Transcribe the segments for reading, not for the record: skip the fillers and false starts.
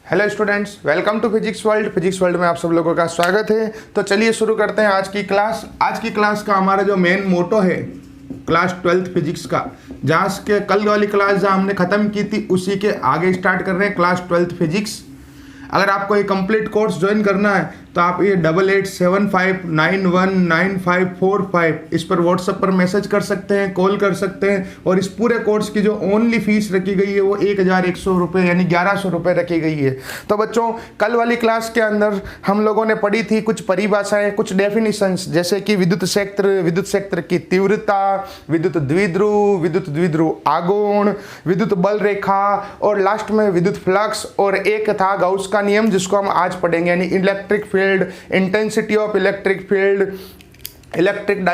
Hello students, welcome to physics world. Physics world में आप सब लोगों का स्वागत है। तो चलिए शुरू करते हैं आज की क्लास। आज की क्लास का हमारा जो मेन मोटो है क्लास 12th फिजिक्स का, जहाँ के कल वाली क्लास जहाँ हमने ख़त्म की थी उसी के आगे स्टार्ट कर रहे हैं क्लास 12th फिजिक्स। अगर आपको ये कंप्लीट कोर्स ज्वाइन करना है तो आप ये 8875919545 इस पर व्हाट्सएप पर मैसेज कर सकते हैं, कॉल कर सकते हैं। और इस पूरे कोर्स की जो ओनली फीस रखी गई है वो 1100 रुपये यानी 1100 रुपये रखी गई है। तो बच्चों, कल वाली क्लास के अंदर हम लोगों ने पढ़ी थी कुछ परिभाषाएं, कुछ डेफिनेशंस, जैसे कि विद्युत क्षेत्र की तीव्रता, विद्युत द्विध्रुव आघूर्ण, विद्युत बल रेखा और लास्ट में विद्युत फ्लक्स। और एक था गाउस का नियम जिसको हम आज पढ़ेंगे, यानी electric field, intensity of electric field, electric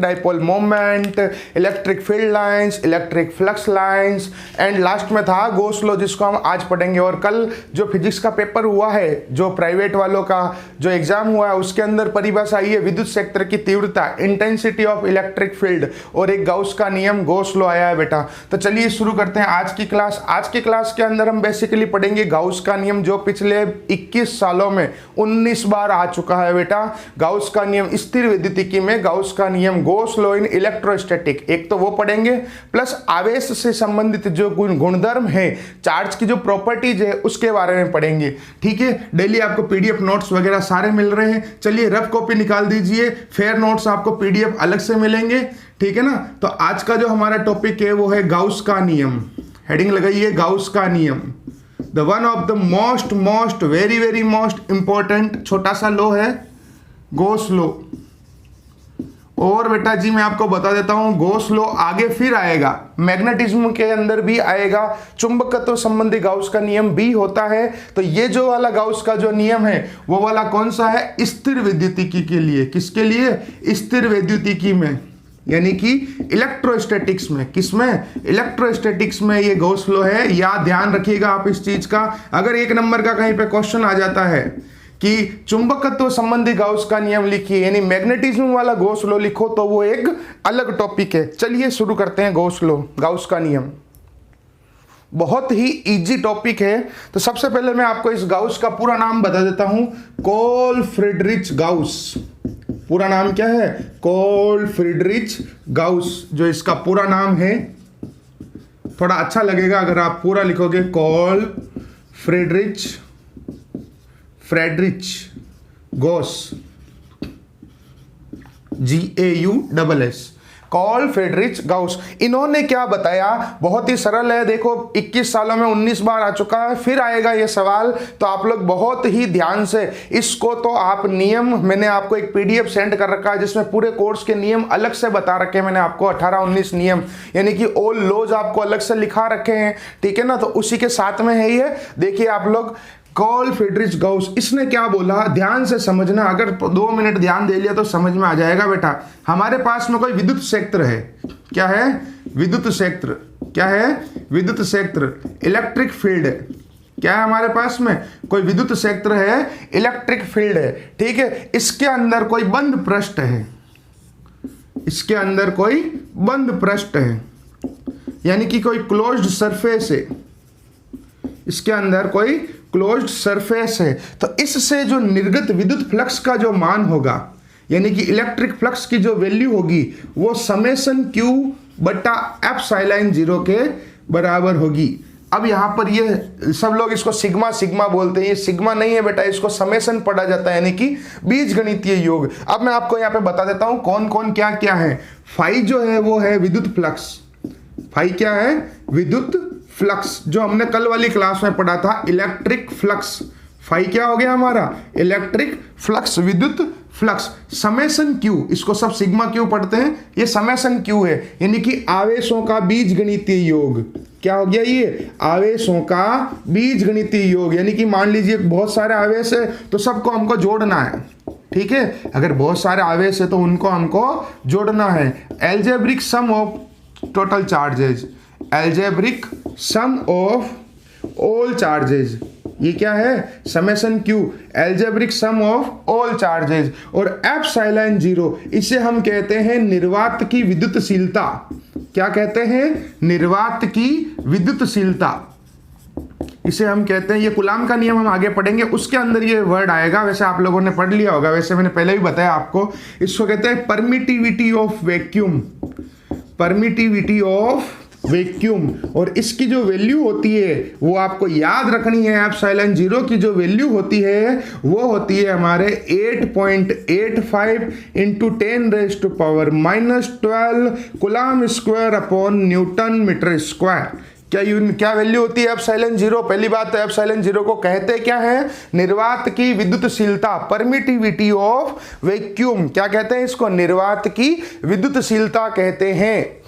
dipole moment, electric field lines, electric flux lines and last में था गॉस लॉ जिसको हम आज पढ़ेंगे। और कल जो फिजिक्स का पेपर हुआ है, जो प्राइवेट वालों का जो एग्जाम हुआ है, उसके अंदर परिभाषा आई है विद्युत क्षेत्र की तीव्रता, इंटेंसिटी ऑफ इलेक्ट्रिक फील्ड और एक गाउस का नियम, गॉस लॉ आया है बेटा। तो चलिए शुरू करते हैं आज की क्लास। आज की क्लास के अंदर हम बेसिकली पढ़ेंगे गाउस का नियम, जो पिछले 21 सालों में 19 बार आ चुका है बेटा। गाउस का नियम स्थिर विद्युतिकी में, गाउस का नियम, गॉस लॉ इन इलेक्ट्रोस्टैटिक, एक तो वो पढ़ेंगे, प्लस आवेश से संबंधित जो गुणधर्म है, चार्ज की जो प्रॉपर्टीज है उसके बारे में पढ़ेंगे। ठीक है, डेली आपको पीडीएफ नोट्स वगैरह सारे मिल रहे हैं। चलिए रफ कॉपी निकाल दीजिए, फेयर नोट्स आपको पीडीएफ अलग से मिलेंगे। ठीक है ना। तो आज का जो हमारा टॉपिक है वो है गाउस का नियम। हेडिंग लगाइए, गाउस का नियम। The one of the most very most important छोटा सा लॉ है गॉस लॉ। और बेटा जी मैं आपको बता देता हूं, गॉस लॉ आगे फिर आएगा, मैग्नेटिज्म के अंदर भी आएगा, चुंबकत्व संबंधी गाउस का नियम भी होता है। तो ये जो वाला गाउस का जो नियम है वो वाला कौन सा है? स्थिर विद्युतिकी के लिए। किसके लिए? स्थिर विद्युतिकी में, यानी कि इलेक्ट्रोस्टैटिक्स में। किसमें? इलेक्ट्रोस्टैटिक्स में ये गॉस लॉ है। या ध्यान रखिएगा आप इस चीज का, अगर एक नंबर का कहीं पे क्वेश्चन आ जाता है कि चुंबकत्व संबंधी गाउस का नियम लिखिए, यानी मैग्नेटिज्म वाला गॉस लॉ लिखो, तो वो एक अलग टॉपिक है। चलिए शुरू करते हैं गॉस लॉ, गाउस का नियम। बहुत ही इजी टॉपिक है। तो सबसे पहले मैं आपको इस गाउस का पूरा नाम बता देता हूं, कार्ल फ्रीडरिच गाउस। पूरा नाम क्या है? कार्ल फ्रीडरिच गाउस, जो इसका पूरा नाम है। थोड़ा अच्छा लगेगा अगर आप पूरा लिखोगे, Karl Friedrich Gauss, GAUSS, Karl Friedrich Gauss. इन्होंने क्या बताया? बहुत ही सरल है। देखो 21 सालों में 19 बार आ चुका है, फिर आएगा ये सवाल, तो आप लोग बहुत ही ध्यान से इसको, तो आप नियम, मैंने आपको एक PDF सेंड कर रखा है जिसमें पूरे कोर्स के नियम अलग से बता रखे हैं। मैंने आपको 18-19 नियम, यानी कि ऑल लॉज आपको अलग से लिखा रखे हैं। ठीक है ना। तो उसी के साथ में है ये, देखिए आप लोग, कार्ल फ्रीडरिच गाउस। इसने क्या बोला, ध्यान से समझना, अगर 2 मिनट ध्यान दे लिया तो समझ में आ जाएगा बेटा। हमारे पास में कोई विद्युत क्षेत्र है, क्या है? विद्युत क्षेत्र। क्या है? विद्युत क्षेत्र। इलेक्ट्रिक फील्ड है। क्या है हमारे पास में? कोई विद्युत क्षेत्र है, इलेक्ट्रिक फील्ड है। ठीक है। इसके अंदर कोई बंद पृष्ठ है, इसके अंदर कोई बंद पृष्ठ है, यानी कि कोई क्लोज्ड सरफेस है, इसके अंदर कोई क्लोज्ड सरफेस है। तो इससे जो निर्गत विद्युत फ्लक्स का जो मान होगा, यानी कि इलेक्ट्रिक फ्लक्स की जो वैल्यू होगी, वो समेशन Q बटा एप्सिलॉन 0 के बराबर होगी। अब यहां पर ये सब लोग इसको सिग्मा बोलते हैं, ये सिग्मा नहीं है बेटा, इसको समेशन पढ़ा जाता है, यानी कि बीजगणितीय योग। अब मैं आपको यहां पे बता देता हूं कौन कौन क्या क्या है। फाई जो है वो है विद्युत फ्लक्स। फाई क्या है? विद्युत फ्लक्स, जो हमने कल वाली क्लास में पढ़ा था, इलेक्ट्रिक फ्लक्स। फाई क्या हो गया हमारा? इलेक्ट्रिक फ्लक्स, विद्युत फ्लक्स। समेशन Q, इसको सब सिग्मा क्यू पढ़ते हैं, ये समेशन Q है, यानी कि आवेशों का बीजगणितीय योग। क्या हो गया ये? आवेशों का बीजगणितीय योग, यानी कि मान लीजिए बहुत सारे आवेश है तो सबको हमको जोड़ना है। ठीक है। अगर बहुत सारे आवेश है तो उनको हमको जोड़ना है। Algebraic sum of total charges, algebraic sum of all charges, ये क्या है? Summation Q, algebraic sum of all charges. और एप्सिलॉन 0, इसे हम कहते हैं निर्वात की विद्युतशीलता। क्या कहते हैं? निर्वात की विद्युतशीलता। इसे हम कहते हैं, ये कूलाम का नियम हम आगे पढ़ेंगे, उसके अंदर ये वर्ड आएगा, वैसे आप लोगों ने पढ़ लिया होगा, वैसे मैंने पहले भी बताया आपको। इसको कहते हैं permittivity of vacuum, permittivity of vacuum. और इसकी जो वैल्यू होती है वो आपको याद रखनी है, एप्सिलॉन जीरो की जो वैल्यू होती है वो होती है हमारे 8.85 into 10⁻⁻12 coulomb square upon newton metre square. क्या वैल्यू होती है एप्सिलॉन जीरो? पहली बात तो एप्सिलॉन जीरो को कहते क्या है? निर्वात की विद्युतशीलता, परमिटिविटी ऑफ वैक्यूम। क्या कहते हैं इसको? निर्वात की विद्युतशीलता कहते हैं,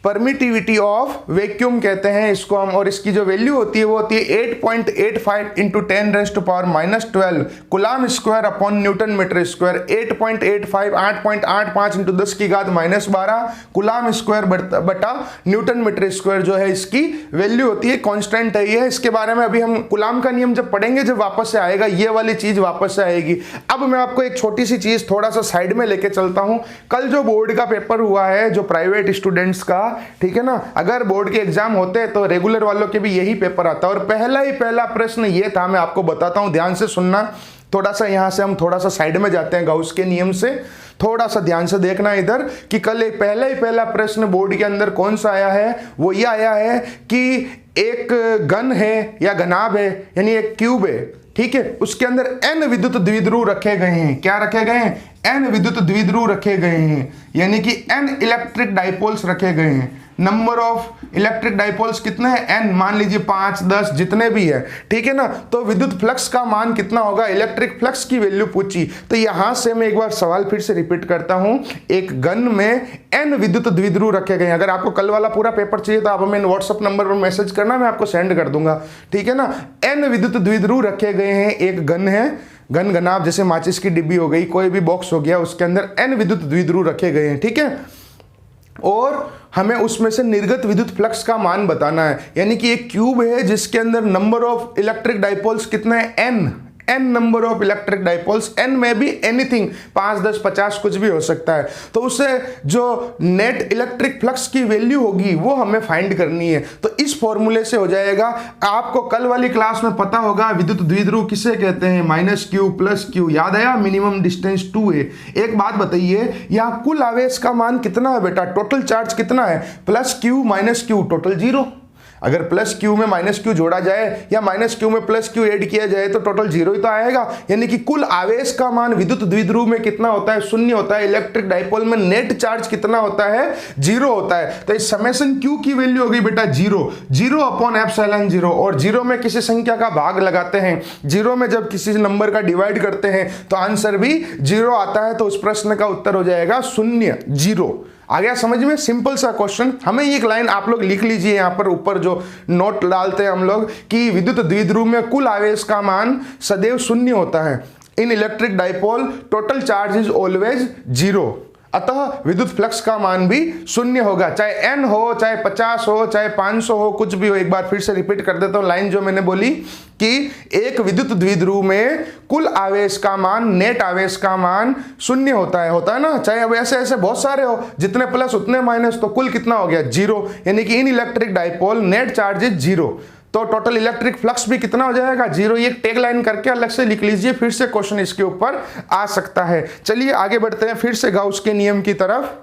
परमिटिविटी ऑफ वैक्यूम कहते हैं इसको हम। और इसकी जो वैल्यू होती है वो होती है 8.85 into 10⁻⁻12 coulomb square upon newton metre square. 8.85 8.85 into 10⁻12 coulomb square बटा न्यूटन मीटर स्क्वायर जो है इसकी वैल्यू होती है, कांस्टेंट है ये। इसके बारे में अभी हम कूलाम का नियम जब पढ़ेंगे, जब वापस से आएगा ये वाली चीज वापस से आएगी। अब मैं आपको एक छोटी सी चीज थोड़ा सा साइड में लेके चलता हूं। कल जो बोर्ड का पेपर हुआ है, जो प्राइवेट स्टूडेंट्स का, ठीक है ना, अगर बोर्ड के एग्जाम होते तो रेगुलर वालों के भी यही पेपर आता। और पहला प्रश्न ये था, मैं आपको बताता हूं, ध्यान से सुनना। थोड़ा सा यहां से हम थोड़ा सा साइड में जाते हैं गाउस के नियम से, थोड़ा सा ध्यान से देखना इधर कि कल एक पहला प्रश्न बोर्ड के अंदर कौन सा आया है। वो ये आया है कि एक गन है या घनाभ है, यानी एक क्यूब है, ठीक है, उसके अंदर n विद्युत द्विध्रुव रखे गए हैं। क्या रखे गए हैं? n विद्युत द्विध्रुव रखे गए हैं, यानी कि n इलेक्ट्रिक डाइपोल्स रखे गए हैं। नंबर ऑफ इलेक्ट्रिक डाइपोल्स कितने हैं? n, मान लीजिए 5 10 जितने भी है, ठीक है ना। तो विद्युत फ्लक्स का मान कितना होगा? इलेक्ट्रिक फ्लक्स की वैल्यू पूछी। तो यहां से मैं एक बार सवाल फिर से रिपीट करता हूं। एक गन में n विद्युत द्विध्रुव रखे गए। अगर आपको कल वाला पूरा पेपर चाहिए तो आप हमें व्हाट्सएप नंबर पर मैसेज करना, मैं आपको सेंड कर दूंगा, ठीक है ना। n विद्युत द्विध्रुव रखे गए हैं, एक गन है, गन घनाभ जैसे माचिस की डिब्बी हो गई, कोई भी बॉक्स हो गया, उसके अंदर n विद्युत द्विध्रुव रखे गए हैं, ठीक है। और हमें उसमें से निर्गत विद्युत फ्लक्स का मान बताना है, यानी कि एक क्यूब है जिसके अंदर नंबर ऑफ इलेक्ट्रिक डाइपोल्स कितने हैं? n number of electric dipoles. n में भी एनीथिंग, 5 10 50 कुछ भी हो सकता है। तो उससे जो नेट इलेक्ट्रिक फ्लक्स की वैल्यू होगी वो हमें फाइंड करनी है। तो इस फॉर्मूले से हो जाएगा। आपको कल वाली क्लास में पता होगा विद्युत द्विध्रुव किसे कहते हैं? -q + q। याद आया? मिनिमम डिस्टेंस 2 है। एक बात बताइए, यहाँ कुल आवेश का मान कितना है बेटा? टोटल चार्ज कितना है? +q - q, total 0। अगर +q में -q जोड़ा जाए या -q में +q ऐड किया जाए तो टोटल 0 ही तो आएगा। यानी कि कुल आवेश का मान विद्युत द्विध्रुव में कितना होता है? 0 होता है। इलेक्ट्रिक डाइपोल में नेट चार्ज कितना होता है? 0 होता है। तो इस समेशन q की वैल्यू होगी बेटा 0 अपॉन एप्सिलॉन 0। और 0 में किसी संख्या का भाग लगाते हैं, 0 में जब किसी नंबर का डिवाइड करते हैं तो आंसर भी 0 आता है। तो उस प्रश्न का उत्तर हो जाएगा 0 0। आ गया समझ में? सिंपल सा क्वेश्चन। हमें एक लाइन आप लोग लिख लीजिए यहाँ पर, ऊपर जो नोट डालते हैं हम लोग कि विद्युत द्विध्रुव में कुल आवेश का मान सदैव 0 होता है। इन electric dipole total charge is always 0। अतः विद्युत फ्लक्स का मान भी 0 होगा, चाहे n हो, चाहे 50 हो, चाहे 500 हो, कुछ भी हो। एक बार फिर से रिपीट कर देता हूं लाइन जो मैंने बोली कि एक विद्युत द्विध्रुव में कुल आवेश का मान, नेट आवेश का मान 0 होता है ना। चाहे अब ऐसे बहुत सारे हो, जितने प्लस उतने माइनस, तो कुल कितना हो गया? 0। यानी कि इन electric dipole net charge is 0। तो टोटल इलेक्ट्रिक फ्लक्स भी कितना हो जाएगा? 0। ये टैग लाइन करके अलग से लिख लीजिए, फिर से क्वेश्चन इसके ऊपर आ सकता है। चलिए आगे बढ़ते हैं फिर से गाउस के नियम की तरफ।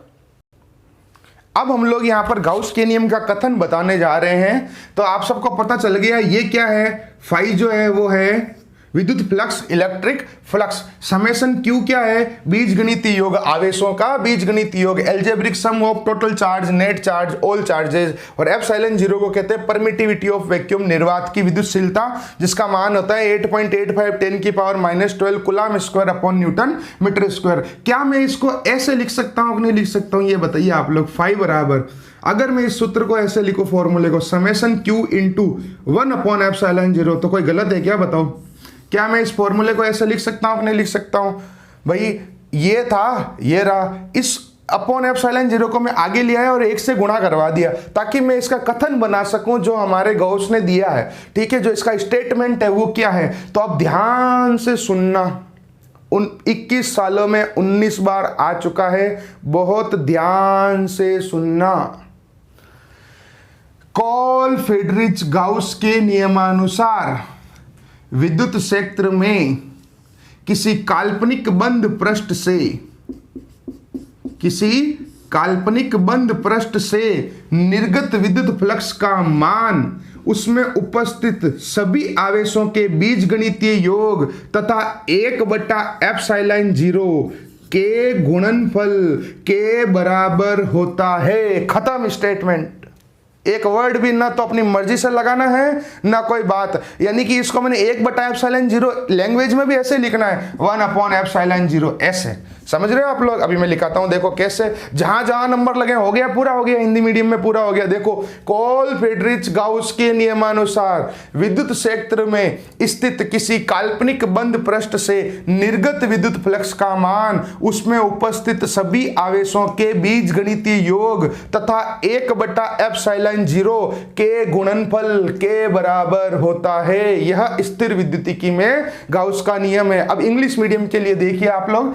अब हम लोग यहां पर गाउस के नियम का कथन बताने जा रहे हैं। तो आप सबको पता चल गया ये क्या है? फाई जो है वो है विद्युत flux, electric flux. Summation q क्या है? बीजगणितीय योग आवेशों का बीजगणितीय योग, algebraic sum of total charge, net charge, all charges. और एप्सिलॉन 0 को कहते हैं परमिटिविटी ऑफ वैक्यूम, निर्वात की विद्युतशीलता, जिसका मान होता है 8.85 10⁻⁻12 coulomb square upon newton metre square. क्या मैं इसको ऐसे लिख सकता हूं कि नहीं लिख सकता हूं? ये बताइए आप लोग। फाई बराबर, अगर मैं इस सूत्र को ऐसे लिखूं, फॉर्मूले को, समेशन q इंटू 1/एप्सिलॉन 0, तो कोई गलत है क्या? बताओ। क्या मैं इस फॉर्मूले को ऐसे लिख सकता हूं कि नहीं लिख सकता हूं? भाई ये था, ये रहा, इस अपॉन एप्सिलॉन 0 को मैं आगे ले आया और 1 से गुणा करवा दिया ताकि मैं इसका कथन बना सकूं जो हमारे गॉस ने दिया है, ठीक है। जो इसका स्टेटमेंट है वो क्या है? तो आप ध्यान से सुनना। 21 सालों में 19 बार आ चुका है, बहुत ध्यान से सुनना। कॉल फ्रेडरिच गाउस के नियमानुसार विद्युत क्षेत्र में किसी काल्पनिक बंद पृष्ठ से निर्गत विद्युत फ्लक्स का मान उसमें उपस्थित सभी आवेशों के बीजगणितीय योग तथा 1/ε0 के गुणनफल के बराबर होता है। खत्म स्टेटमेंट। एक वर्ड भी ना तो अपनी मर्जी से लगाना है ना कोई बात, यानी कि इसको मैंने 1/ε0 लैंग्वेज में भी ऐसे लिखना है 1/ε0 ऐसे, समझ रहे हो आप लोग। अभी मैं लिखाता हूं, देखो कैसे, जहां जहां नंबर लगे हो गया, हिंदी मीडियम में पूरा हो गया। देखो, कॉल फ्रेडरिच गाउस के नियमानुसार विद्युत क्षेत्र में स्थित किसी काल्पनिक बंद पृष्ठ से निर्गत विद्युत फ्लक्स का मान उसमें उपस्थित सभी आवेशों के बीजगणितीय योग तथा 1/ε0 के गुणनफल के बराबर होता है। यह स्थिर विद्युतिकी में गाउस का नियम है। अब इंग्लिश मीडियम के लिए देखिए आप लोग,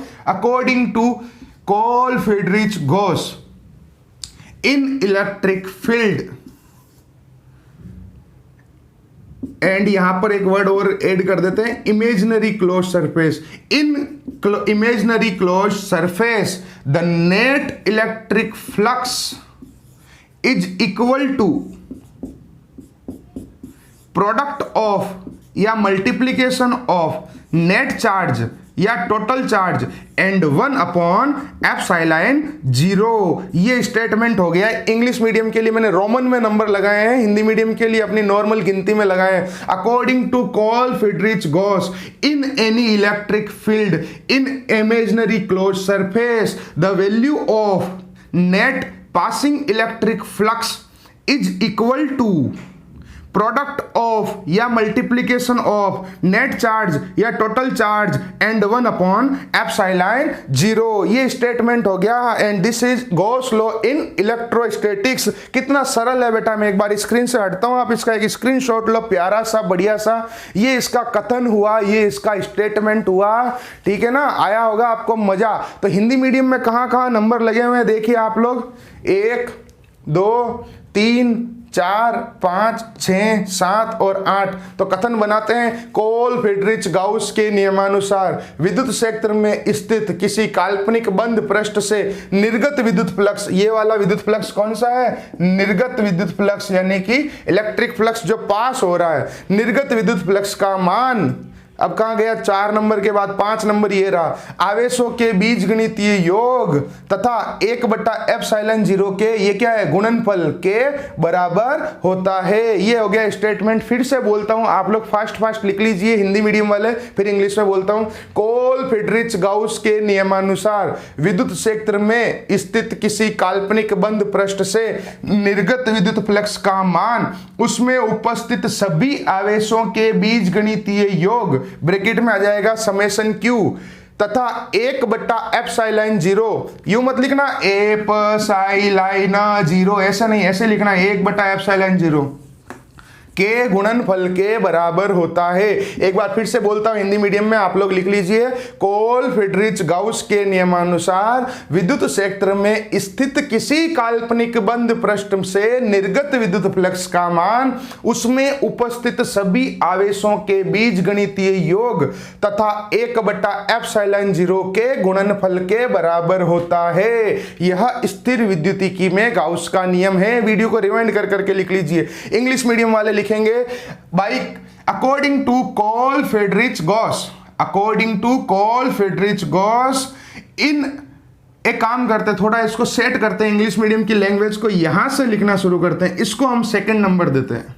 According to Carl Friedrich Gauss, in electric field, and यहां पर एक वर्ड और ऐड कर देते हैं, imaginary close surface. In imaginary close surface the net electric flux is equal to product of या मल्टीप्लीकेशन ऑफ नेट चार्ज या total charge and 1/ε0। ये स्टेटमेंट हो गया। इंग्लिश मीडियम के लिए मैंने रोमन में नंबर लगाए हैं, हिंदी मीडियम के लिए अपनी नॉर्मल गिनती में लगाए हैं। According to call Friedrich Gauss, in any electric field in imaginary close surface the value of net passing electric flux is equal to product of या मल्टीप्लीकेशन ऑफ नेट चार्ज या total charge and 1/ε0। ये statement हो गया and this is Gauss law in electrostatics. कितना सरल है बेटा। मैं एक बार स्क्रीन से हटता हूं, आप इसका एक स्क्रीनशॉट लो, प्यारा सा बढ़िया सा। ये इसका कथन हुआ, ये इसका स्टेटमेंट हुआ, ठीक है ना। आया होगा आपको मजा। तो हिंदी मीडियम में कहां कहां नंबर लगे हुए हैं देखिए आप लोग, 1 2 3 4 5 6 7 और 8। तो कथन बनाते हैं, कॉल फ्रेडरिच गाउस के नियमानुसार विद्युत क्षेत्र में स्थित किसी काल्पनिक बंद पृष्ठ से निर्गत विद्युत फ्लक्स, ये वाला विद्युत फ्लक्स कौन सा है, निर्गत विद्युत फ्लक्स, यानी कि इलेक्ट्रिक फ्लक्स जो पास हो रहा है, निर्गत विद्युत फ्लक्स का मान, अब कहां गया 4 नंबर के बाद 5 नंबर ये रहा, आवेशों के बीजगणितीय योग तथा 1/ε0 के, ये क्या है, गुणनफल के बराबर होता है। ये हो गया स्टेटमेंट। फिर से बोलता हूं, आप लोग फास्ट लिख लीजिए हिंदी मीडियम वाले, फिर इंग्लिश में बोलता हूं। कॉल फ्रेडरिच गाउस के नियमानुसार विद्युत क्षेत्र में स्थित किसी काल्पनिक बंद पृष्ठ से निर्गत विद्युत फ्लक्स का मान उसमें उपस्थित सभी आवेशों के बीजगणितीय योग, ब्रैकेट में आ जाएगा समेशन क्यू, तथा 1/ε0, यू मत लिखना ε0, ऐसा नहीं, ऐसे लिखना 1/ε0 के गुणनफल के बराबर होता है। एक बार फिर से बोलता हूं हिंदी मीडियम में, आप लोग लिख लीजिए। कॉल फ्रेडरिच गाउस के नियमानुसार विद्युत क्षेत्र में स्थित किसी काल्पनिक बंद पृष्ठ से निर्गत विद्युत फ्लक्स का मान उसमें उपस्थित सभी आवेशों के बीजगणितीय योग तथा 1/ε0 के गुणनफल के बराबर होता है। यह स्थिर विद्युतिकी में गाउस का नियम है। वीडियो को रिवाइंड कर करके लिख लीजिए। इंग्लिश मीडियम वाले लिखेंगे by according to call Friedrich Gauss, according to call Friedrich Gauss in, एक काम करते हैं, थोड़ा इसको सेट करते हैं, इंग्लिश मीडियम की लैंग्वेज को यहां से लिखना शुरू करते हैं। इसको हम सेकंड नंबर देते हैं,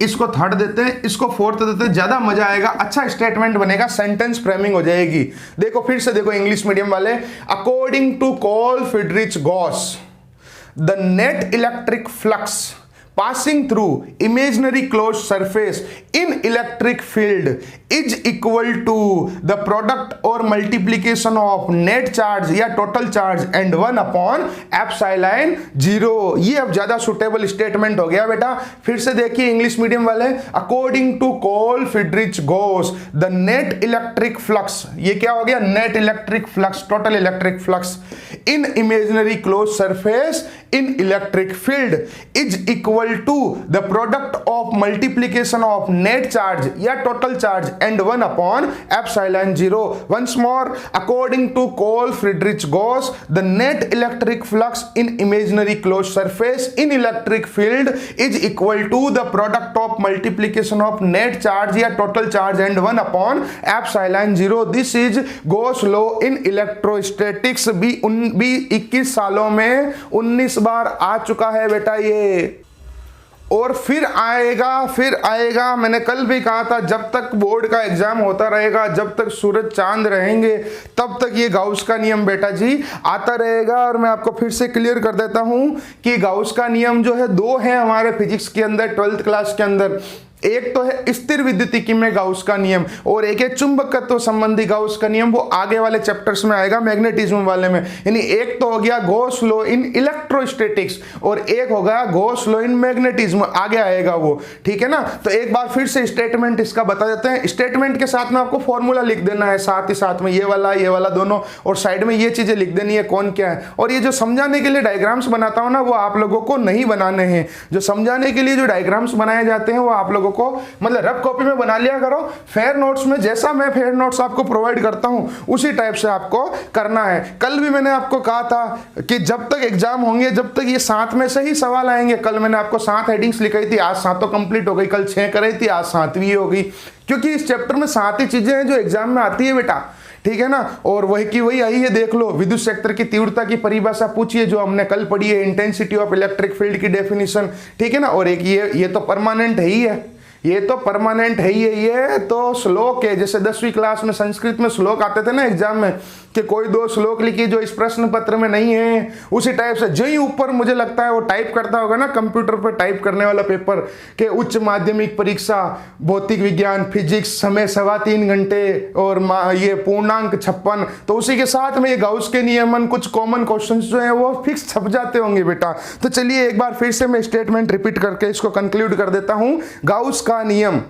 इसको थर्ड देते हैं, इसको फोर्थ देते हैं, ज्यादा मजा आएगा, अच्छा स्टेटमेंट बनेगा, सेंटेंस फ्रेमिंग हो जाएगी। देखो फिर से देखो इंग्लिश मीडियम वाले, according to call Friedrich Gauss the net electric flux passing through imaginary closed surface in electric field is equal to the product or multiplication of net charge या total charge and 1/ε0। ये अब ज्यादा suitable statement हो गया बेटा। फिर से देखिए इंग्लिश मीडियम वाले, according to call Friedrich Gauss the net electric flux, ये क्या हो गया, net electric flux, total electric flux in imaginary close surface in electric field is equal to the product of multiplication of net charge या total charge and 1 upon epsilon 0. Once more, according to Cole-Friedrich Gauss, the net electric flux in imaginary closed surface in electric field is equal to the product of multiplication of net charge या total charge and 1 upon epsilon 0. This is Gauss law in electrostatics. भी 21 सालों में 19 बार आ चुका है बेटा ये, और फिर आएगा। मैंने कल भी कहा था, जब तक बोर्ड का एग्जाम होता रहेगा, जब तक सूरज चांद रहेंगे, तब तक ये गाउस का नियम बेटा जी आता रहेगा। और मैं आपको फिर से क्लियर कर देता हूं कि गाउस का नियम जो है दो है हमारे फिजिक्स के अंदर, 12th क्लास के अंदर। एक तो है स्थिर विद्युतिकी में गाउस का नियम, और एक है चुंबकत्व संबंधी गाउस का नियम, वो आगे वाले चैप्टर्स में आएगा मैग्नेटिज्म वाले में। यानी एक तो हो गया गॉस लॉ इन इलेक्ट्रोस्टैटिक्स और एक हो गया गॉस लॉ इन मैग्नेटिज्म, आगे आएगा वो, ठीक है ना। तो एक बार फिर से स्टेटमेंट इसका बता देते हैं। स्टेटमेंट के साथ में आपको फॉर्मूला लिख देना है, साथ ही साथ में ये वाला दोनों, और साइड में ये चीजें लिख देनी है कौन क्या है। और ये जो समझाने के लिए डायग्राम्स बनाता हूं ना, वो आप लोगों को नहीं बनाने हैं। जो समझाने के लिए जो डायग्राम्स बनाए जाते हैं वो आप लोगों को मतलब रफ कॉपी में बना लिया करो। फेयर नोट्स में जैसा मैं फेयर नोट्स आपको प्रोवाइड करता हूं उसी टाइप से आपको करना है। कल भी मैंने आपको कहा था कि जब तक एग्जाम होंगे, जब तक ये 7 में से ही सवाल आएंगे। कल मैंने आपको 7 हेडिंग्स लिखाई थी, आज 7 तो कंप्लीट हो गई, कल 6 कराई थी, आज 7वीं हो गई, क्योंकि इस चैप्टर में 7 ही चीजें हैं जो एग्जाम में आती है बेटा, ठीक है ना। और वही की वही आई है, देख लो। विद्युत क्षेत्र की तीव्रता की परिभाषा पूछिए जो हमने कल पढ़ी है, इंटेंसिटी ऑफ इलेक्ट्रिक फील्ड की डेफिनेशन, ठीक है ना। और एक ये तो परमानेंट है ही है, ये तो परमानेंट है ही है। ये तो श्लोक है, जैसे 10वीं क्लास में संस्कृत में श्लोक आते थे ना एग्जाम में, कि कोई 2 श्लोक लिखिए जो इस प्रश्न पत्र में नहीं है, उसी टाइप से जो ही ऊपर मुझे लगता है वो टाइप करता होगा ना कंप्यूटर पर, टाइप करने वाला पेपर के उच्च माध्यमिक परीक्षा भौतिक विज्ञान फिजिक्स समय 3.25 घंटे और ये पूर्णांक 56, तो उसी के साथ में ये गाउस के नियमन कुछ कॉमन क्वेश्चंस जो हैं वो फिक्स छप जाते होंगे बेटा। तो चलिए एक बार फिर से मैं स्टेटमेंट रिपीट करके इसको कंक्लूड कर देता हूं। गाउस का नियम,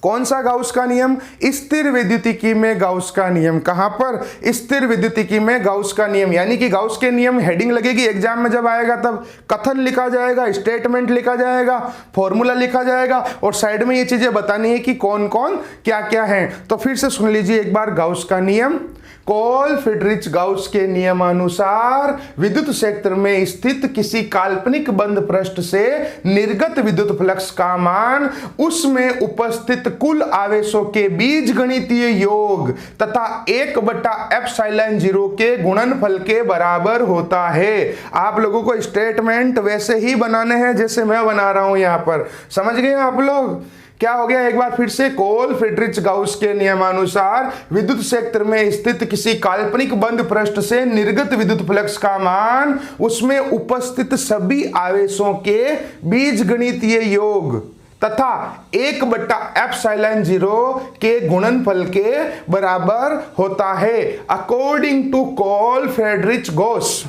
कौन सा गाउस का नियम? स्थिर विद्युतिकी में गाउस का नियम। कहां पर? स्थिर विद्युतिकी में गाउस का नियम। यानी कि गाउस के नियम हेडिंग लगेगी एग्जाम में, जब आएगा तब कथन लिखा जाएगा, स्टेटमेंट लिखा जाएगा, फॉर्मूला लिखा जाएगा, और साइड में ये चीजें बतानी है कि कौन कौन क्या क्या है। तो फिर से सुन लीजिए एक बार गाउस का नियम। कोल-फ्रिडरिच गाउस के नियमानुसार विद्युत क्षेत्र में स्थित किसी काल्पनिक बंद पृष्ठ से निर्गत विद्युत फ्लक्स का मान उसमें उपस्थित कुल आवेशों के बीजगणितीय योग तथा 1/ε0 के गुणनफल के बराबर होता है। आप लोगों को स्टेटमेंट वैसे ही बनाने हैं जैसे मैं बना रहा हूं यहां पर, समझ गए आप लोग? क्या हो गया एक बार फिर से? कोल-फ्रिडरिच गाउस के नियमानुसार विद्युत क्षेत्र में स्थित किसी काल्पनिक बंद पृष्ठ से निर्गत विद्युत फ्लक्स का मान उसमें उपस्थित सभी आवेशों के बीजगणितीय योग तथा 1/ε0 के गुणनफल के बराबर होता है। According to Carl Friedrich Gauss,